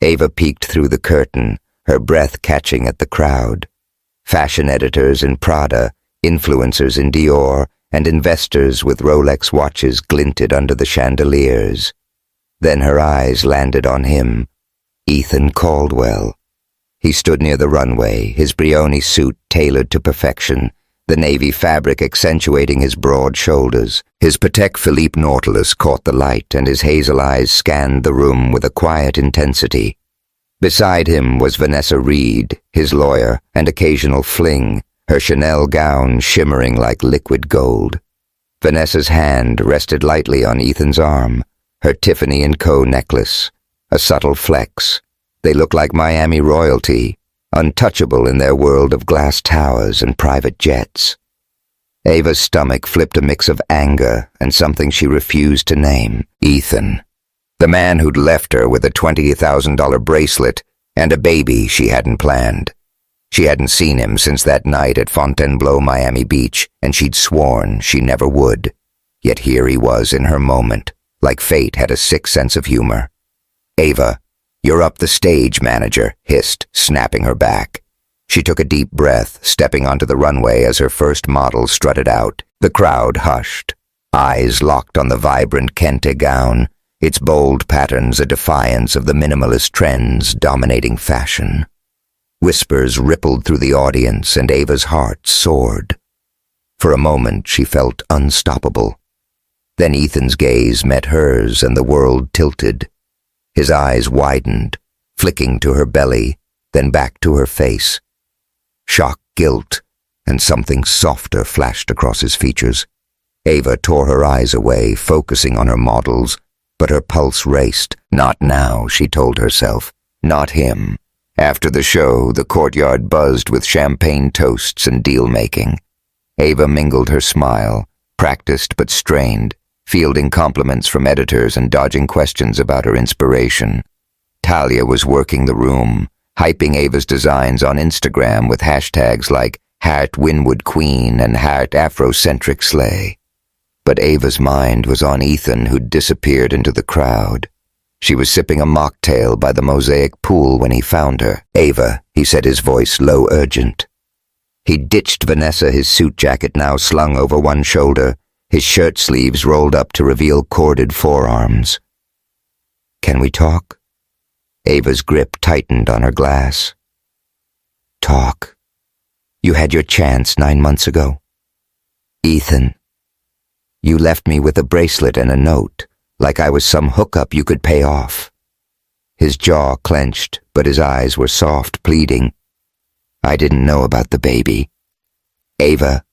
Ava peeked through the curtain, her breath catching at the crowd. Fashion editors in Prada, influencers in Dior, and investors with Rolex watches glinted under the chandeliers. Then her eyes landed on him, Ethan Caldwell. He stood near the runway, his Brioni suit tailored to perfection, the navy fabric accentuating his broad shoulders. His Patek Philippe Nautilus caught the light, and his hazel eyes scanned the room with a quiet intensity. Beside him was Vanessa Reed, his lawyer, and occasional fling, her Chanel gown shimmering like liquid gold. Vanessa's hand rested lightly on Ethan's arm, her Tiffany & Co. necklace, a subtle flex. They looked like Miami royalty, untouchable in their world of glass towers and private jets. Ava's stomach flipped a mix of anger and something she refused to name. Ethan. The man who'd left her with a $20,000 bracelet and a baby she hadn't planned. She hadn't seen him since that night at Fontainebleau, Miami Beach, and she'd sworn she never would. Yet here he was in her moment, like fate had a sick sense of humor. "Ava, you're up the stage," manager hissed, snapping her back. She took a deep breath, stepping onto the runway as her first model strutted out. The crowd hushed, eyes locked on the vibrant kente gown, its bold patterns a defiance of the minimalist trends dominating fashion. Whispers rippled through the audience, and Ava's heart soared. For a moment, she felt unstoppable. Then Ethan's gaze met hers, and the world tilted. His eyes widened, flicking to her belly, then back to her face. Shock, guilt, and something softer flashed across his features. Ava tore her eyes away, focusing on her models, but her pulse raced. Not now, she told herself. Not him. After the show, the courtyard buzzed with champagne toasts and deal-making. Ava mingled her smile, practiced but strained, fielding compliments from editors and dodging questions about her inspiration. Talia was working the room, hyping Ava's designs on Instagram with hashtags like #WinwoodQueen and #Afrocentric Slay. But Ava's mind was on Ethan, who'd disappeared into the crowd. She was sipping a mocktail by the mosaic pool when he found her. "Ava," he said, his voice low urgent. He'd ditched Vanessa, his suit jacket now slung over one shoulder, his shirt sleeves rolled up to reveal corded forearms. "Can we talk?" Ava's grip tightened on her glass. "Talk? You had your chance 9 months ago." "Ethan, you left me with a bracelet and a note, like I was some hookup you could pay off." His jaw clenched, but his eyes were soft, pleading. "I didn't know about the baby. Ava,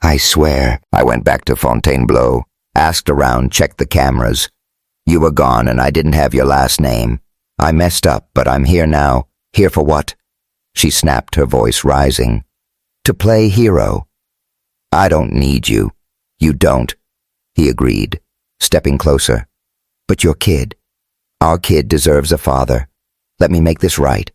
I swear." "I went back to Fontainebleau, asked around, checked the cameras. You were gone and I didn't have your last name. I messed up, but I'm here now." "Here for what?" She snapped, her voice rising. "To play hero." "I don't need you." "You don't," he agreed, stepping closer. "But your kid. Our kid deserves a father. Let me make this right."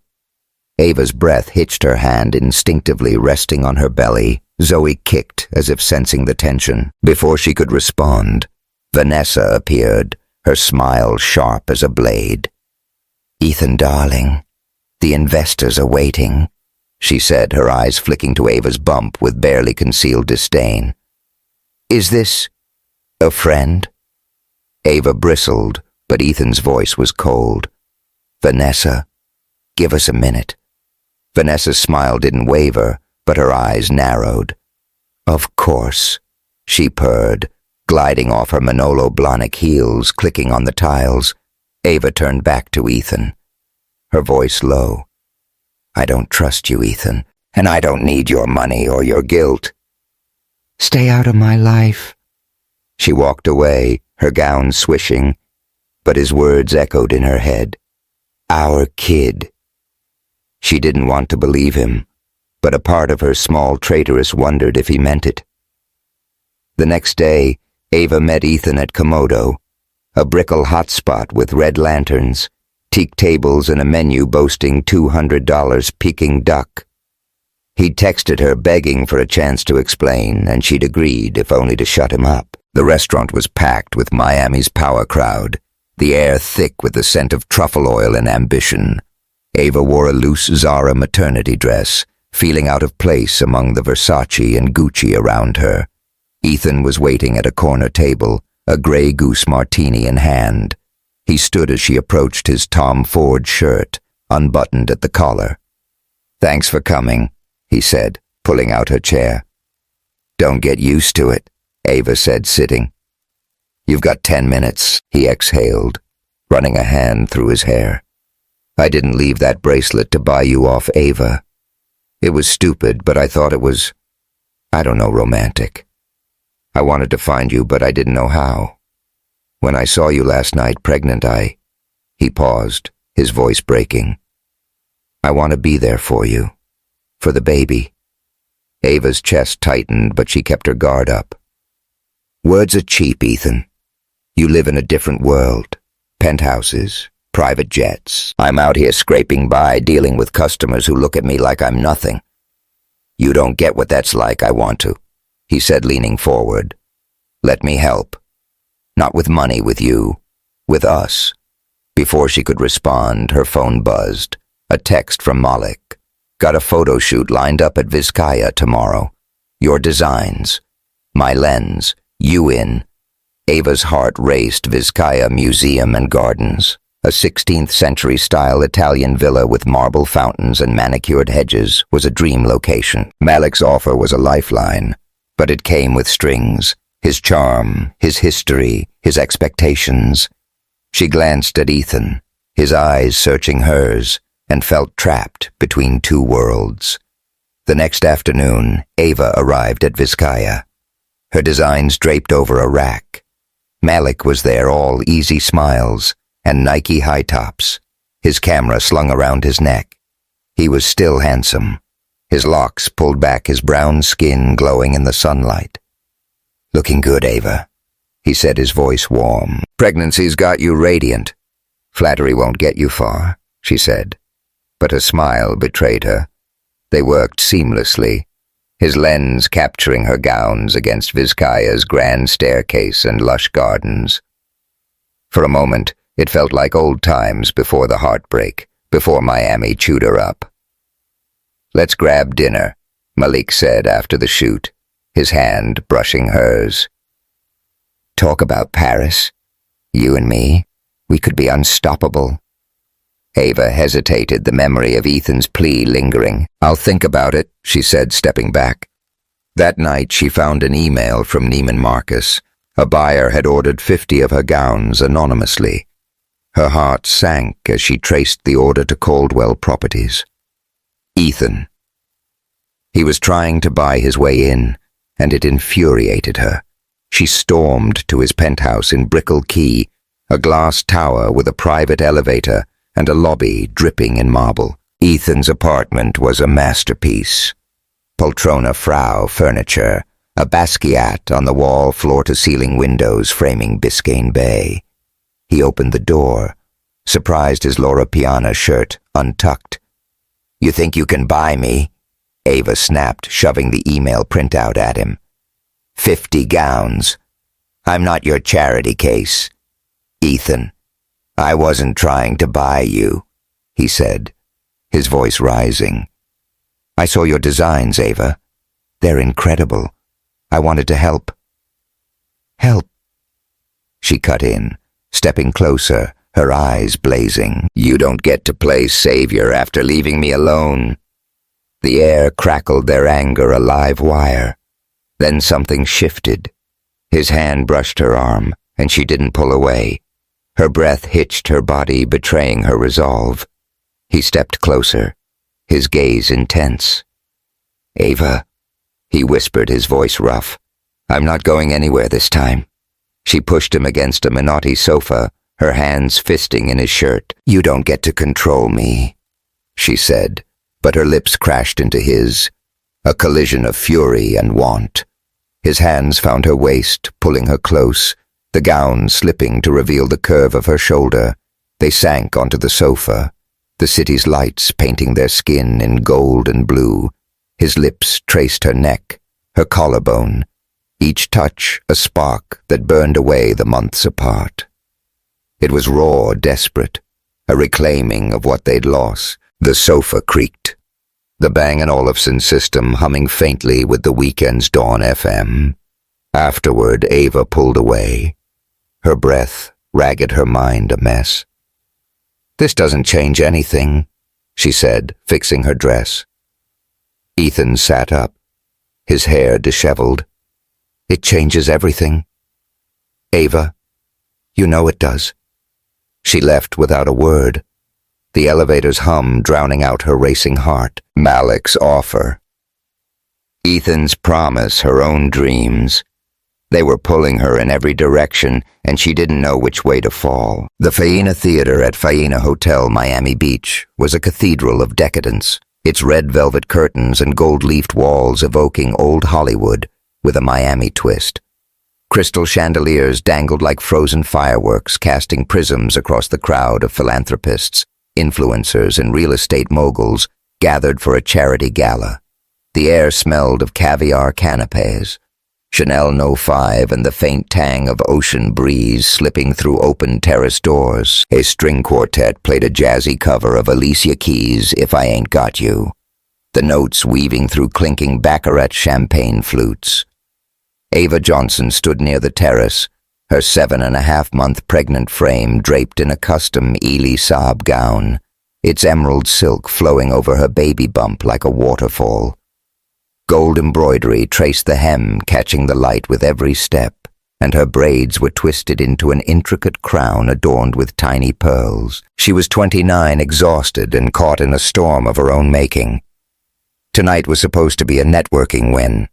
Ava's breath hitched, her hand instinctively resting on her belly. Zoe kicked, as if sensing the tension. Before she could respond, Vanessa appeared, her smile sharp as a blade. "Ethan, darling, the investors are waiting," she said, her eyes flicking to Ava's bump with barely concealed disdain. "Is this a friend?" Ava bristled, but Ethan's voice was cold. "Vanessa, give us a minute." Vanessa's smile didn't waver, but her eyes narrowed. "Of course," she purred, gliding off her Manolo Blahnik heels, clicking on the tiles. Ava turned back to Ethan, her voice low. "I don't trust you, Ethan, and I don't need your money or your guilt." "Stay out of my life." She walked away, her gown swishing, but his words echoed in her head. "Our kid." She didn't want to believe him, but a part of her small traitoress wondered if he meant it. The next day, Ava met Ethan at Komodo, a Brickell hotspot with red lanterns, teak tables and a menu boasting $200 Peking duck. He'd texted her begging for a chance to explain, and she'd agreed, if only to shut him up. The restaurant was packed with Miami's power crowd, the air thick with the scent of truffle oil and ambition. Ava wore a loose Zara maternity dress, feeling out of place among the Versace and Gucci around her. Ethan was waiting at a corner table, a Grey Goose martini in hand, He stood as she approached his Tom Ford shirt, unbuttoned at the collar. "Thanks for coming," he said, pulling out her chair. "Don't get used to it," Ava said, sitting. "You've got 10 minutes, he exhaled, running a hand through his hair. "I didn't leave that bracelet to buy you off Ava. It was stupid, but I thought it was, I don't know, romantic. I wanted to find you, but I didn't know how. When I saw you last night pregnant, He paused, his voice breaking. "I want to be there for you. For the baby." Ava's chest tightened, but she kept her guard up. "Words are cheap, Ethan. You live in a different world. Penthouses, private jets. I'm out here scraping by, dealing with customers who look at me like I'm nothing. You don't get what that's like. I want to," he said, leaning forward. "Let me help. Not with money, with you. With us." Before she could respond, her phone buzzed. A text from Malik. "Got a photo shoot lined up at Vizcaya tomorrow. Your designs. My lens. You in." Ava's heart raced. Vizcaya Museum and Gardens. A 16th century style Italian villa with marble fountains and manicured hedges was a dream location. Malik's offer was a lifeline, but it came with strings. His charm, his history, his expectations. She glanced at Ethan, his eyes searching hers, and felt trapped between two worlds. The next afternoon, Ava arrived at Vizcaya, her designs draped over a rack. Malik was there, all easy smiles and Nike high tops, his camera slung around his neck. He was still handsome, his locks pulled back, his brown skin glowing in the sunlight. "Looking good, Ava," he said, his voice warm. "Pregnancy's got you radiant." "Flattery won't get you far," she said, but her smile betrayed her. They worked seamlessly, his lens capturing her gowns against Vizcaya's grand staircase and lush gardens. For a moment, it felt like old times before the heartbreak, before Miami chewed her up. "Let's grab dinner," Malik said after the shoot, his hand brushing hers. "Talk about Paris. You and me, we could be unstoppable." Ava hesitated, the memory of Ethan's plea lingering. "I'll think about it," she said, stepping back. That night she found an email from Neiman Marcus. A buyer had ordered 50 of her gowns anonymously. Her heart sank as she traced the order to Caldwell Properties. Ethan. He was trying to buy his way in, and it infuriated her. She stormed to his penthouse in Brickell Quay, a glass tower with a private elevator and a lobby dripping in marble. Ethan's apartment was a masterpiece. Poltrona Frau furniture, a Basquiat on the wall, floor-to-ceiling windows framing Biscayne Bay. He opened the door, surprised his Laura Piana shirt untucked. "You think you can buy me?" Ava snapped, shoving the email printout at him. 50 gowns. I'm not your charity case. "Ethan, I wasn't trying to buy you," he said, his voice rising. "I saw your designs, Ava. They're incredible. I wanted to help." "Help?" She cut in, stepping closer, her eyes blazing. "You don't get to play savior after leaving me alone." The air crackled, their anger a live wire. Then something shifted. His hand brushed her arm, and she didn't pull away. Her breath hitched her body, betraying her resolve. He stepped closer, his gaze intense. "Ava," he whispered, his voice rough. "I'm not going anywhere this time." She pushed him against a Minotti sofa, her hands fisting in his shirt. "You don't get to control me," she said, but her lips crashed into his, a collision of fury and want. His hands found her waist, pulling her close, the gown slipping to reveal the curve of her shoulder. They sank onto the sofa, the city's lights painting their skin in gold and blue. His lips traced her neck, her collarbone, each touch a spark that burned away the months apart. It was raw, desperate, a reclaiming of what they'd lost. The sofa creaked, the Bang & Olufsen system humming faintly with the weekend's Dawn FM. Afterward, Ava pulled away, her breath ragged her mind a mess. "This doesn't change anything," she said, fixing her dress. Ethan sat up, his hair disheveled. "It changes everything. Ava, you know it does." She left without a word, the elevator's hum drowning out her racing heart. Malik's offer. Ethan's promise, her own dreams. They were pulling her in every direction, and she didn't know which way to fall. The Faena Theater at Faena Hotel, Miami Beach, was a cathedral of decadence, its red velvet curtains and gold-leafed walls evoking old Hollywood with a Miami twist. Crystal chandeliers dangled like frozen fireworks, casting prisms across the crowd of philanthropists, influencers, and real estate moguls gathered for a charity gala. The air smelled of caviar canapes, Chanel No. 5 and the faint tang of ocean breeze slipping through open terrace doors. A string quartet played a jazzy cover of Alicia Keys' If I Ain't Got You, the notes weaving through clinking Baccarat champagne flutes. Ava Johnson stood near the terrace, her 7.5-month pregnant frame draped in a custom Elie Saab gown, its emerald silk flowing over her baby bump like a waterfall. Gold embroidery traced the hem, catching the light with every step, and her braids were twisted into an intricate crown adorned with tiny pearls. She was 29, exhausted and caught in a storm of her own making. Tonight was supposed to be a networking win.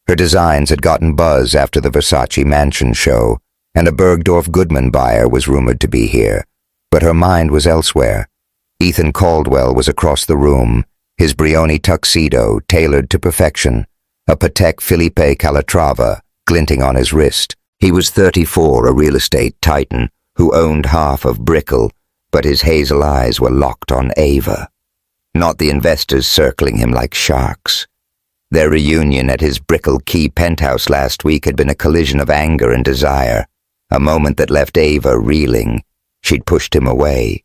Her designs had gotten buzz after the Versace mansion show, and a Bergdorf Goodman buyer was rumored to be here, but her mind was elsewhere. Ethan Caldwell was across the room, his Brioni tuxedo tailored to perfection, a Patek Philippe Calatrava glinting on his wrist. He was 34, a real estate titan who owned half of Brickell, but his hazel eyes were locked on Ava, not the investors circling him like sharks. Their reunion at his Brickell Key penthouse last week had been a collision of anger and desire, a moment that left Ava reeling. She'd pushed him away.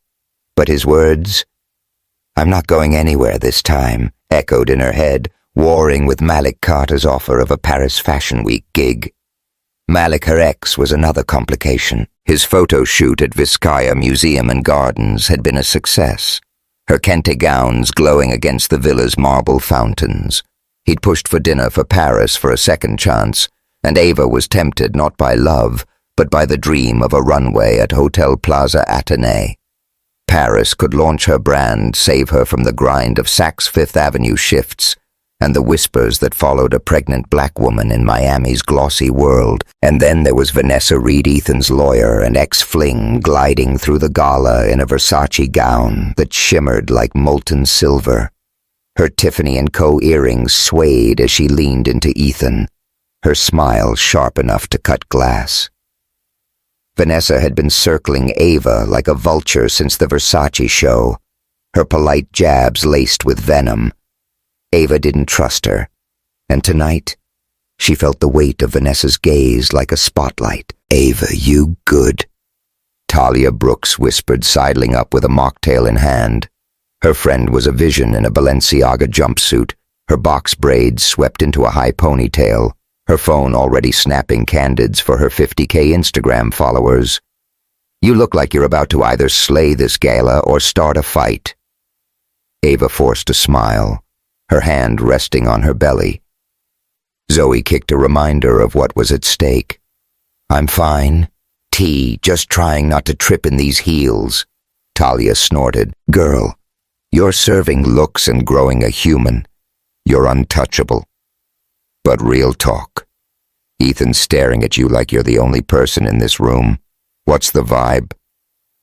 But his words, "I'm not going anywhere this time," echoed in her head, warring with Malik Carter's offer of a Paris Fashion Week gig. Malik, her ex, was another complication. His photo shoot at Vizcaya Museum and Gardens had been a success, her kente gowns glowing against the villa's marble fountains. He'd pushed for dinner for Paris for a second chance, and Ava was tempted not by love, but by the dream of a runway at Hotel Plaza Athénée. Paris could launch her brand, save her from the grind of Saks Fifth Avenue shifts, and the whispers that followed a pregnant black woman in Miami's glossy world. And then there was Vanessa Reed, Ethan's lawyer and ex-fling, gliding through the gala in a Versace gown that shimmered like molten silver. Her Tiffany & Co. earrings swayed as she leaned into Ethan, her smile sharp enough to cut glass. Vanessa had been circling Ava like a vulture since the Versace show, her polite jabs laced with venom. Ava didn't trust her, and tonight, she felt the weight of Vanessa's gaze like a spotlight. "Ava, you good," Talia Brooks whispered, sidling up with a mocktail in hand. Her friend was a vision in a Balenciaga jumpsuit, her box braids swept into a high ponytail, her phone already snapping candids for her 50K Instagram followers. "You look like you're about to either slay this gala or start a fight." Ava forced a smile, her hand resting on her belly. Zoe kicked a reminder of what was at stake. "I'm fine. T, just trying not to trip in these heels." Talia snorted. "Girl, you're serving looks and growing a human. You're untouchable." "But real talk. Ethan's staring at you like you're the only person in this room. What's the vibe?"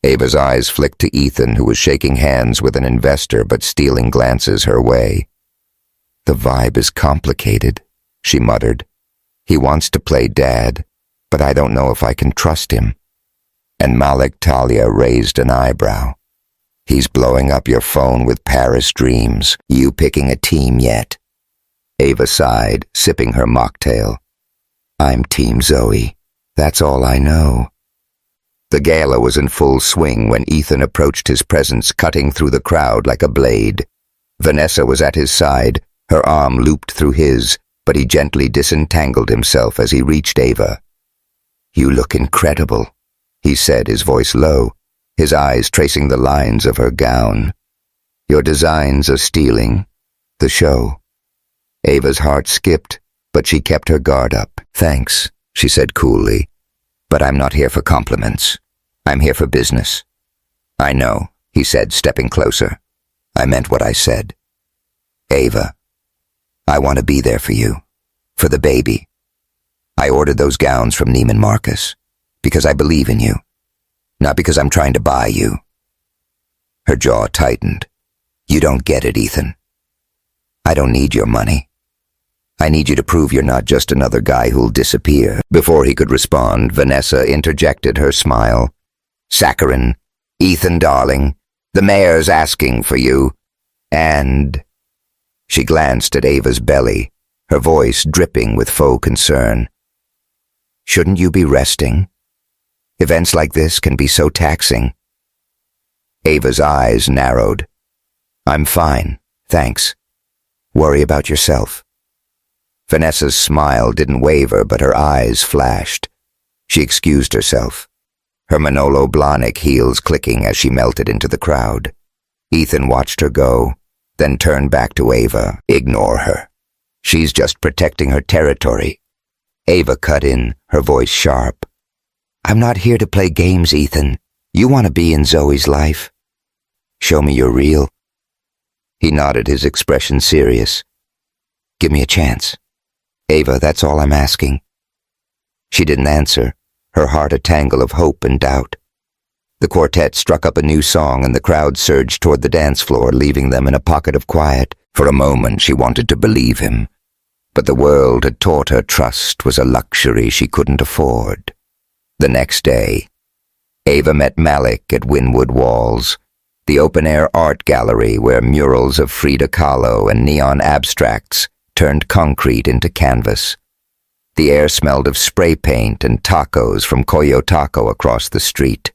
Ava's eyes flicked to Ethan, who was shaking hands with an investor but stealing glances her way. "The vibe is complicated," she muttered. "He wants to play dad, but I don't know if I can trust him." And Malik Talia raised an eyebrow. "He's blowing up your phone with Paris dreams. You picking a team yet?" Ava sighed, sipping her mocktail. "I'm Team Zoe. That's all I know." The gala was in full swing when Ethan approached his presence, cutting through the crowd like a blade. Vanessa was at his side, her arm looped through his, but he gently disentangled himself as he reached Ava. "You look incredible," he said, his voice low, his eyes tracing the lines of her gown. Your designs are stealing the show. Ava's heart skipped, but she kept her guard up. Thanks, she said coolly, but I'm not here for compliments. I'm here for business. I know, he said, stepping closer. I meant what I said. Ava, I want to be there for you, for the baby. I ordered those gowns from Neiman Marcus because I believe in you, not because I'm trying to buy you. Her jaw tightened. You don't get it, Ethan. I don't need your money. I need you to prove you're not just another guy who'll disappear. Before he could respond, Vanessa interjected her smile. Saccharine, Ethan, darling, the mayor's asking for you. And... She glanced at Ava's belly, her voice dripping with faux concern. Shouldn't you be resting? Events like this can be so taxing. Ava's eyes narrowed. I'm fine, thanks. Worry about yourself. Vanessa's smile didn't waver, but her eyes flashed. She excused herself, her Manolo Blahnik heels clicking as she melted into the crowd. Ethan watched her go, then turned back to Ava. Ignore her. She's just protecting her territory. Ava cut in, her voice sharp. I'm not here to play games, Ethan. You want to be in Zoe's life. Show me you're real. He nodded, his expression serious. Give me a chance. Ava, that's all I'm asking. She didn't answer, her heart a tangle of hope and doubt. The quartet struck up a new song and the crowd surged toward the dance floor, leaving them in a pocket of quiet. For a moment she wanted to believe him, but the world had taught her trust was a luxury she couldn't afford. The next day, Ava met Malik at Wynwood Walls, the open-air art gallery where murals of Frida Kahlo and neon abstracts turned concrete into canvas. The air smelled of spray paint and tacos from Coyo Taco across the street.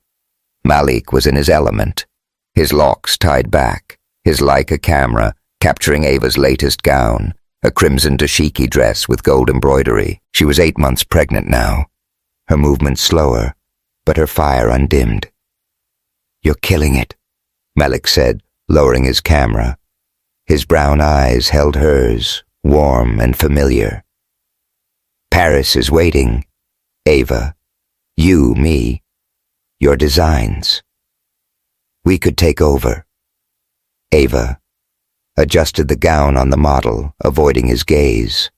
Malik was in his element, his locks tied back, his Leica camera capturing Ava's latest gown, a crimson dashiki dress with gold embroidery. She was 8 months pregnant now, her movement slower, but her fire undimmed. You're killing it, Malik said, lowering his camera. His brown eyes held hers, warm and familiar. Paris is waiting, Ava. You, me. Your designs. We could take over. Ava adjusted the gown on the model, avoiding his gaze.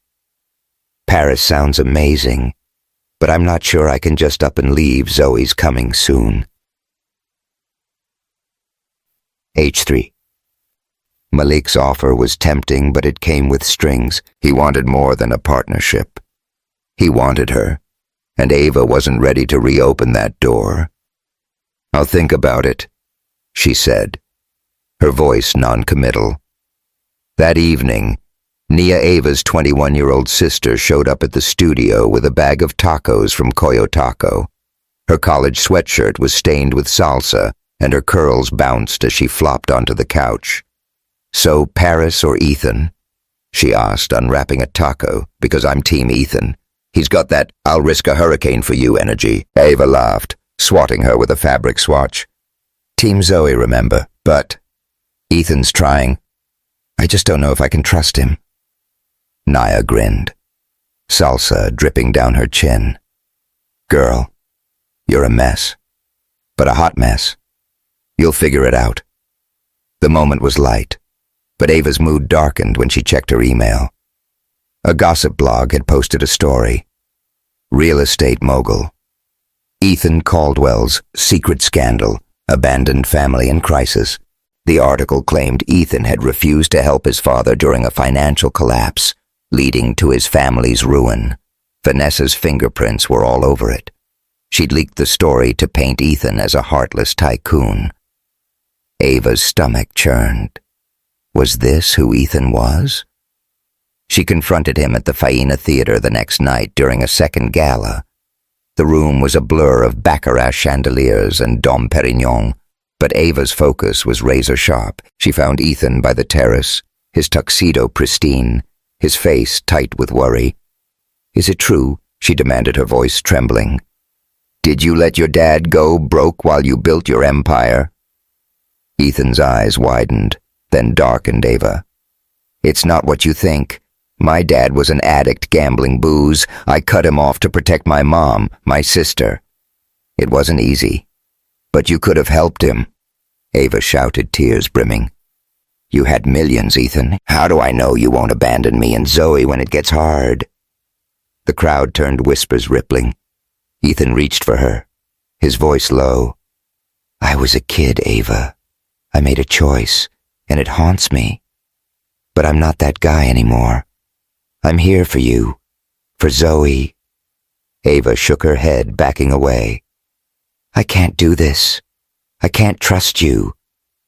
Paris sounds amazing, but I'm not sure I can just up and leave. Zoe's coming soon. H3. Malik's offer was tempting, but it came with strings. He wanted more than a partnership. He wanted her, and Ava wasn't ready to reopen that door. I'll think about it, she said, her voice non-committal. That evening, Nia Ava's 21-year-old sister showed up at the studio with a bag of tacos from Coyo Taco. Her college sweatshirt was stained with salsa, and her curls bounced as she flopped onto the couch. So Paris or Ethan? She asked, unwrapping a taco, because I'm Team Ethan. He's got that I'll risk a hurricane for you energy. Ava laughed, swatting her with a fabric swatch. Team Zoe, remember, but Ethan's trying. I just don't know if I can trust him. Nia grinned, salsa dripping down her chin. Girl, you're a mess, but a hot mess. You'll figure it out. The moment was light, but Ava's mood darkened when she checked her email. A gossip blog had posted a story. Real estate mogul. Ethan Caldwell's secret scandal, abandoned family in crisis. The article claimed Ethan had refused to help his father during a financial collapse, leading to his family's ruin. Vanessa's fingerprints were all over it. She'd leaked the story to paint Ethan as a heartless tycoon. Ava's stomach churned. Was this who Ethan was? She confronted him at the Faena Theater the next night during a second gala. The room was a blur of baccarat chandeliers and Dom Perignon, but Ava's focus was razor-sharp. She found Ethan by the terrace, his tuxedo pristine, his face tight with worry. Is it true? She demanded, her voice trembling. Did you let your dad go broke while you built your empire? Ethan's eyes widened, then darkened Ava. It's not what you think. My dad was an addict gambling booze. I cut him off to protect my mom, my sister. It wasn't easy. But you could have helped him. Ava shouted, tears brimming. You had millions, Ethan. How do I know you won't abandon me and Zoe when it gets hard? The crowd turned, whispers rippling. Ethan reached for her, his voice low. I was a kid, Ava. I made a choice, and it haunts me. But I'm not that guy anymore. I'm here for you, for Zoe. Ava shook her head, backing away. I can't do this. I can't trust you.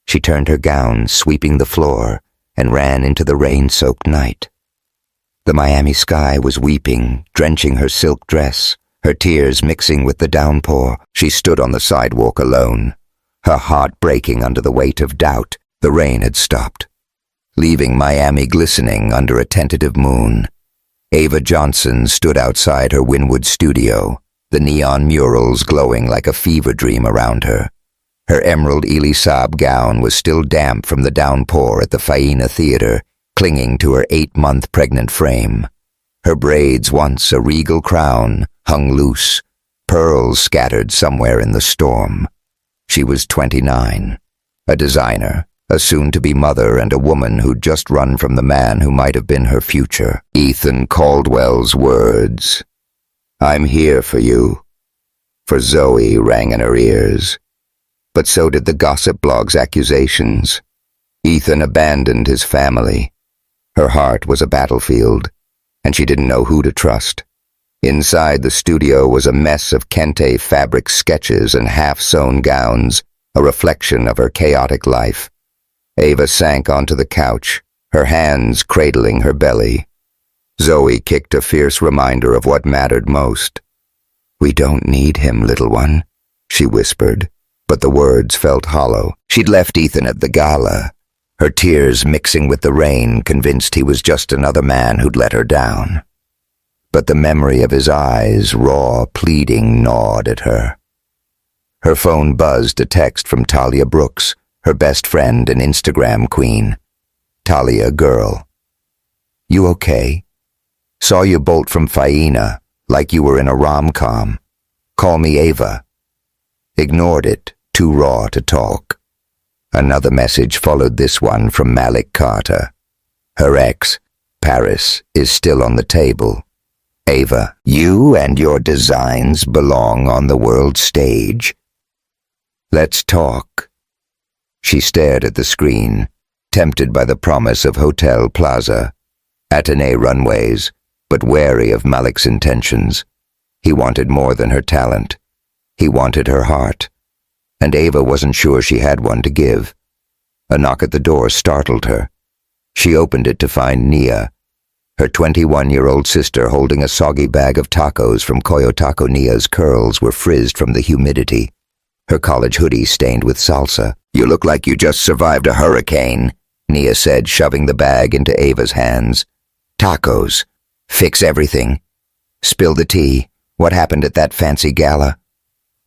She turned her gown, sweeping the floor, and ran into the rain-soaked night. The Miami sky was weeping, drenching her silk dress, her tears mixing with the downpour. She stood on the sidewalk alone, her heart breaking under the weight of doubt. The rain had stopped, leaving Miami glistening under a tentative moon. Ava Johnson stood outside her Wynwood studio, the neon murals glowing like a fever dream around her. Her emerald Elisab gown was still damp from the downpour at the Faena Theater, clinging to her 8-month pregnant frame. Her braids, once a regal crown, hung loose, pearls scattered somewhere in the storm. She was 29, a designer, a soon-to-be mother, and a woman who'd just run from the man who might have been her future. Ethan Caldwell's words, "I'm here for you," for Zoe, rang in her ears. But so did the gossip blog's accusations. Ethan abandoned his family. Her heart was a battlefield, and she didn't know who to trust. Inside the studio was a mess of kente fabric sketches and half-sewn gowns, a reflection of her chaotic life. Ava sank onto the couch, her hands cradling her belly. Zoe kicked a fierce reminder of what mattered most. We don't need him, little one, she whispered, but the words felt hollow. She'd left Ethan at the gala, her tears mixing with the rain, convinced he was just another man who'd let her down. But the memory of his eyes, raw, pleading, gnawed at her. Her phone buzzed a text from Talia Brooks, her best friend and Instagram queen. Talia, girl. You okay? Saw you bolt from Faena, like you were in a rom-com. Call me Ava. Ignored it, too raw to talk. Another message followed this one from Malik Carter. Her ex, Paris, is still on the table. Ava, you and your designs belong on the world stage. Let's talk. She stared at the screen, tempted by the promise of Hotel Plaza, Athénée runways, but wary of Malik's intentions. He wanted more than her talent. He wanted her heart, and Ava wasn't sure she had one to give. A knock at the door startled her. She opened it to find Nia, her 21-year-old sister, holding a soggy bag of tacos from Coyo Taco. Nia's curls were frizzed from the humidity, her college hoodie stained with salsa. You look like you just survived a hurricane, Nia said, shoving the bag into Ava's hands. Tacos. Fix everything. Spill the tea. What happened at that fancy gala?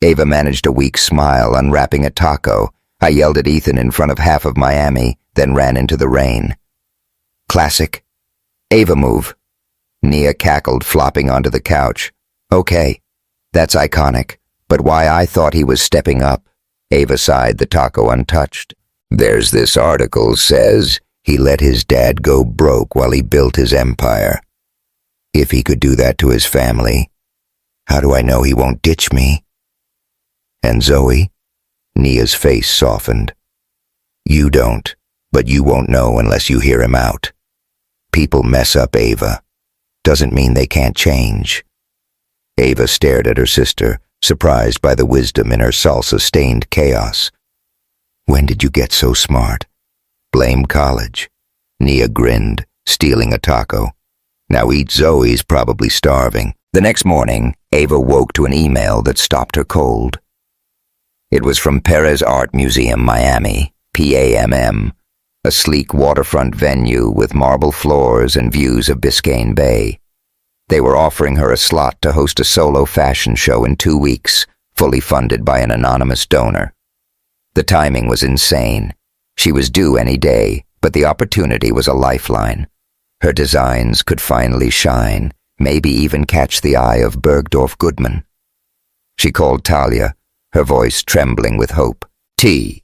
Ava managed a weak smile, unwrapping a taco. I yelled at Ethan in front of half of Miami, then ran into the rain. Classic. Ava move. Nia cackled, flopping onto the couch. Okay, that's iconic, but why I thought he was stepping up. Ava sighed, the taco untouched. There's this article says he let his dad go broke while he built his empire. If he could do that to his family, how do I know he won't ditch me? And Zoe? Nia's face softened. You don't, but you won't know unless you hear him out. People mess up, Ava. Doesn't mean they can't change. Ava stared at her sister, surprised by the wisdom in her salsa-stained chaos. When did you get so smart? Blame college. Nia grinned, stealing a taco. Now eat. Zoe's probably starving. The next morning, Ava woke to an email that stopped her cold. It was from Perez Art Museum, Miami, PAMM, a sleek waterfront venue with marble floors and views of Biscayne Bay. They were offering her a slot to host a solo fashion show in 2 weeks, fully funded by an anonymous donor. The timing was insane. She was due any day, but the opportunity was a lifeline. Her designs could finally shine, maybe even catch the eye of Bergdorf Goodman. She called Talia, her voice trembling with hope. "T,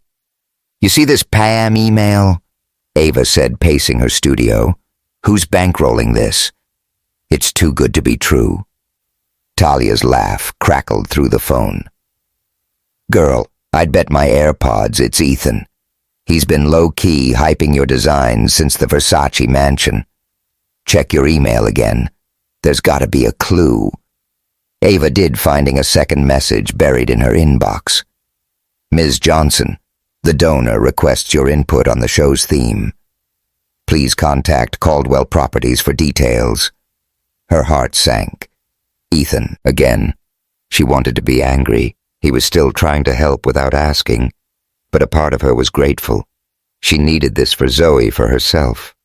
you see this Pam email?" Ava said, pacing her studio. "Who's bankrolling this? It's too good to be true." Talia's laugh crackled through the phone. "Girl, I'd bet my AirPods it's Ethan. He's been low-key hyping your designs since the Versace mansion. Check your email again. There's gotta be a clue." Ava did, finding a second message buried in her inbox. "Ms. Johnson, the donor requests your input on the show's theme. Please contact Caldwell Properties for details." Her heart sank. Ethan, again. She wanted to be angry. He was still trying to help without asking, but a part of her was grateful. She needed this for Zoe, for herself.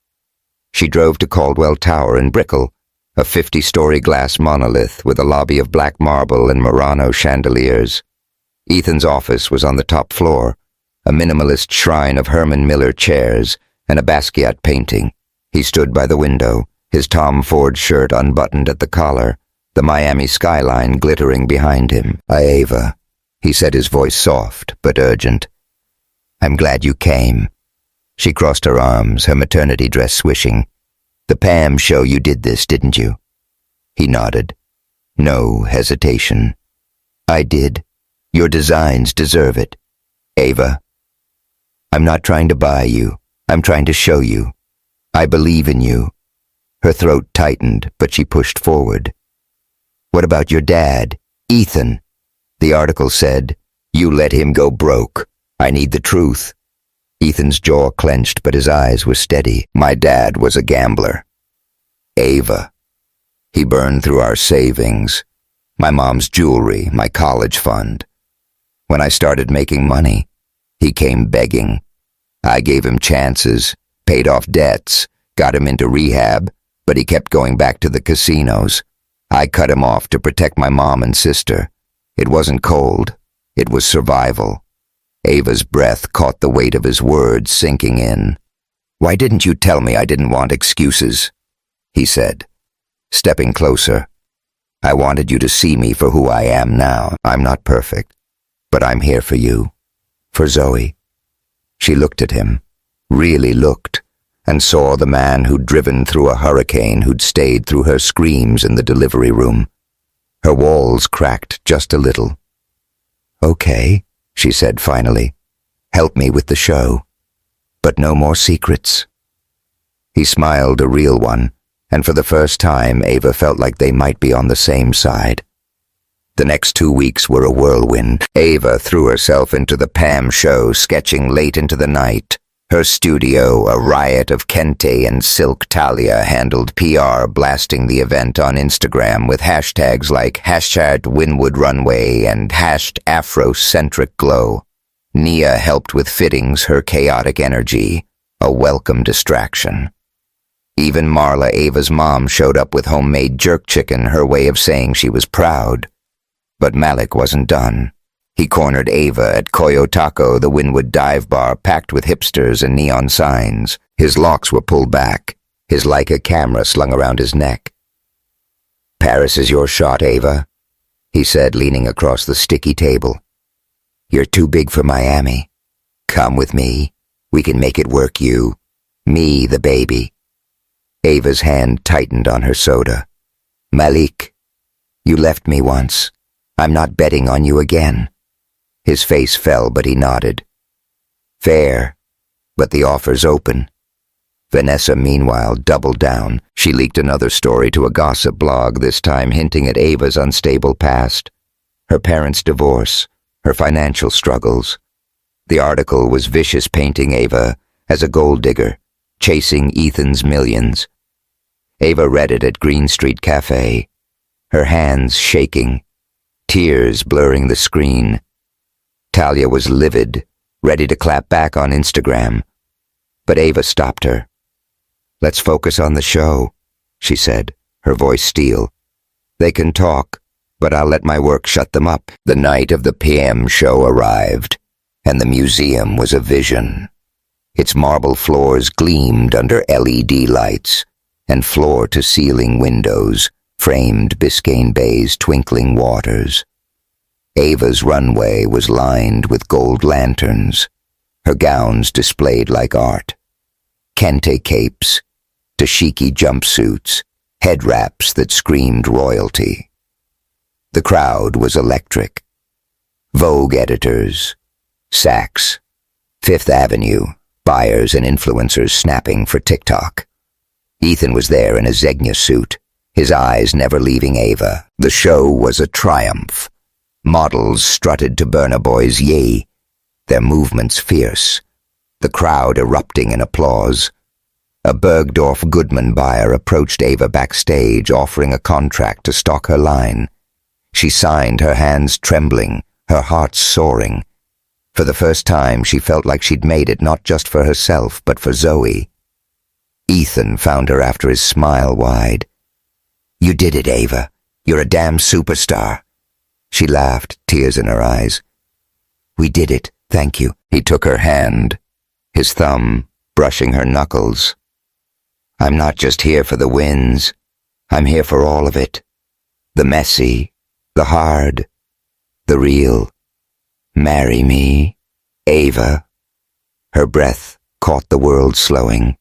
She drove to Caldwell Tower in Brickell, a 50-story glass monolith with a lobby of black marble and Murano chandeliers. Ethan's office was on the top floor, a minimalist shrine of Herman Miller chairs and a Basquiat painting. He stood by the window, his Tom Ford shirt unbuttoned at the collar, the Miami skyline glittering behind him. "Ava," he said, his voice soft but urgent. "I'm glad you came." She crossed her arms, her maternity dress swishing. "The Pam show you did this, didn't you?" He nodded. No hesitation. "I did. Your designs deserve it. Ava, I'm not trying to buy you. I'm trying to show you. I believe in you." Her throat tightened, but she pushed forward. "What about your dad, Ethan?" The article said, "You let him go broke. I need the truth." Ethan's jaw clenched, but his eyes were steady. "My dad was a gambler. Ava. He burned through our savings, my mom's jewelry, my college fund. When I started making money, he came begging. I gave him chances, paid off debts, got him into rehab, but he kept going back to the casinos. I cut him off to protect my mom and sister. It wasn't cold. It was survival." Ava's breath caught the weight of his words sinking in. "Why didn't you tell me I didn't want excuses?" he said, stepping closer. "I wanted you to see me for who I am now. I'm not perfect, but I'm here for you, for Zoe." She looked at him, really looked, and saw the man who'd driven through a hurricane, who'd stayed through her screams in the delivery room. Her walls cracked just a little. "Okay," she said finally. "Help me with the show. But no more secrets." He smiled, a real one, and for the first time Ava felt like they might be on the same side. The next 2 weeks were a whirlwind. Ava threw herself into the Pam show, sketching late into the night. Her studio, a riot of kente and silk. Talia handled PR, blasting the event on Instagram with hashtags like #WinwoodRunway and #Afrocentric-Glow. Nia helped with fittings, her chaotic energy, a welcome distraction. Even Marla, Ava's mom, showed up with homemade jerk chicken, her way of saying she was proud. But Malik wasn't done. He cornered Ava at Koyo Taco, the Wynwood dive bar packed with hipsters and neon signs. His locks were pulled back, his Leica camera slung around his neck. "Paris is your shot, Ava," he said, leaning across the sticky table. "You're too big for Miami. Come with me. We can make it work, you. Me, the baby." Ava's hand tightened on her soda. "Malik, you left me once. I'm not betting on you again." His face fell, but he nodded. "Fair, but the offer's open." Vanessa, meanwhile, doubled down. She leaked another story to a gossip blog, this time hinting at Ava's unstable past, her parents' divorce, her financial struggles. The article was vicious, painting Ava as a gold digger, chasing Ethan's millions. Ava read it at Green Street Cafe, her hands shaking, tears blurring the screen. Talia was livid, ready to clap back on Instagram. But Ava stopped her. "Let's focus on the show," she said, her voice steel. "They can talk, but I'll let my work shut them up. The night of the PM show arrived, and the museum was a vision. Its marble floors gleamed under LED lights, and floor-to-ceiling windows framed Biscayne Bay's twinkling waters. Ava's runway was lined with gold lanterns, her gowns displayed like art. Kente capes, dashiki jumpsuits, head wraps that screamed royalty. The crowd was electric. Vogue editors, Saks, Fifth Avenue, buyers and influencers snapping for TikTok. Ethan was there in a Zegna suit, his eyes never leaving Ava. The show was a triumph. Models strutted to Burna Boy's Yay, their movements fierce, the crowd erupting in applause. A Bergdorf Goodman buyer approached Ava backstage, offering a contract to stock her line. She signed, her hands trembling, her heart soaring. For the first time, she felt like she'd made it not just for herself, but for Zoe. Ethan found her after his smile wide. "You did it, Ava. You're a damn superstar." She laughed, tears in her eyes. "We did it, thank you." He took her hand, his thumb brushing her knuckles. "I'm not just here for the wins. I'm here for all of it. The messy, the hard, the real. Marry me, Ava." Her breath caught the world slowing.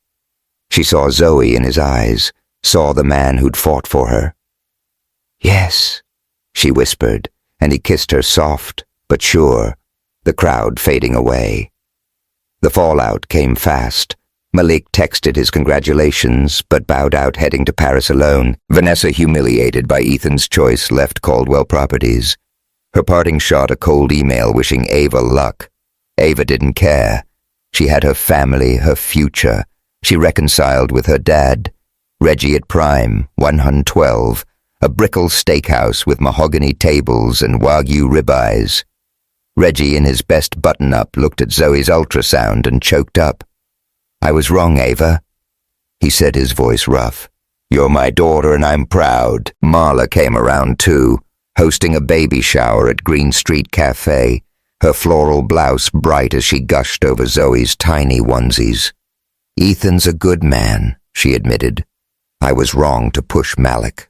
She saw Zoe in his eyes, saw the man who'd fought for her. "Yes," she whispered, and he kissed her soft but sure, the crowd fading away. The fallout came fast. Malik texted his congratulations, but bowed out heading to Paris alone. Vanessa, humiliated by Ethan's choice, left Caldwell Properties. Her parting shot a cold email wishing Ava luck. Ava didn't care. She had her family, her future. She reconciled with her dad. Reggie at Prime, 112, a Brickell steakhouse with mahogany tables and Wagyu ribeyes. Reggie, in his best button-up, looked at Zoe's ultrasound and choked up. "I was wrong, Ava," he said, his voice rough. "You're my daughter and I'm proud." Marla came around too, hosting a baby shower at Green Street Cafe, her floral blouse bright as she gushed over Zoe's tiny onesies. "Ethan's a good man," she admitted. "I was wrong to push Malik."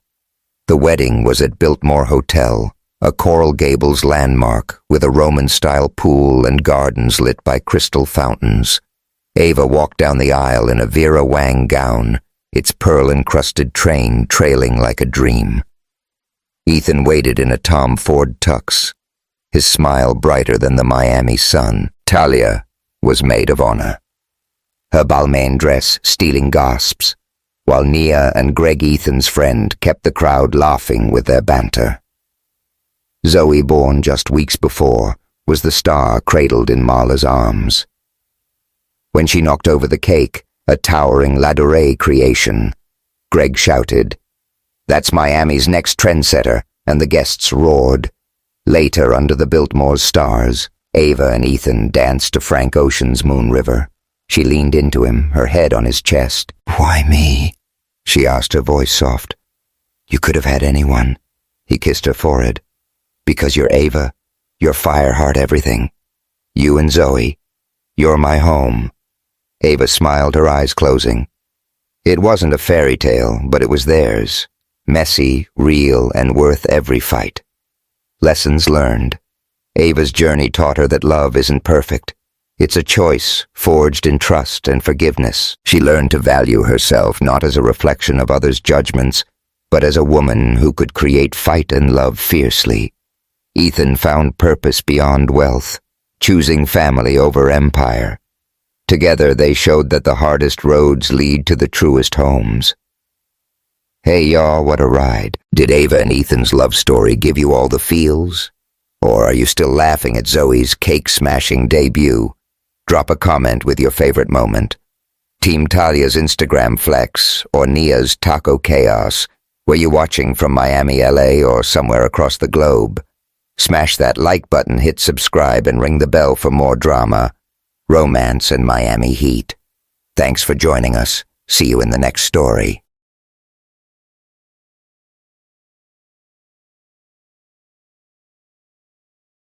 The wedding was at Biltmore Hotel, a Coral Gables landmark with a Roman-style pool and gardens lit by crystal fountains. Ava walked down the aisle in a Vera Wang gown, its pearl-encrusted train trailing like a dream. Ethan waited in a Tom Ford tux, his smile brighter than the Miami sun. Talia was maid of honor, her Balmain dress stealing gasps, while Nia and Greg, Ethan's friend, kept the crowd laughing with their banter. Zoe, born just weeks before, was the star cradled in Marla's arms. When she knocked over the cake, a towering Ladurée creation, Greg shouted, "That's Miami's next trendsetter," and the guests roared. Later, under the Biltmore's stars, Ava and Ethan danced to Frank Ocean's Moon River. She leaned into him, her head on his chest. "Why me?" she asked, her voice soft. "You could have had anyone." He kissed her forehead. "Because you're Ava, you're Fireheart everything. You and Zoe, you're my home." Ava smiled, her eyes closing. It wasn't a fairy tale, but it was theirs. Messy, real, and worth every fight. Lessons learned. Ava's journey taught her that love isn't perfect. It's a choice, forged in trust and forgiveness. She learned to value herself not as a reflection of others' judgments, but as a woman who could create fight and love fiercely. Ethan found purpose beyond wealth, choosing family over empire. Together they showed that the hardest roads lead to the truest homes. Hey y'all, what a ride. Did Ava and Ethan's love story give you all the feels? Or are you still laughing at Zoe's cake-smashing debut? Drop a comment with your favorite moment. Team Talia's Instagram flex or Nia's taco chaos. Were you watching from Miami, LA, or somewhere across the globe? Smash that like button, hit subscribe, and ring the bell for more drama, romance, and Miami heat. Thanks for joining us. See you in the next story.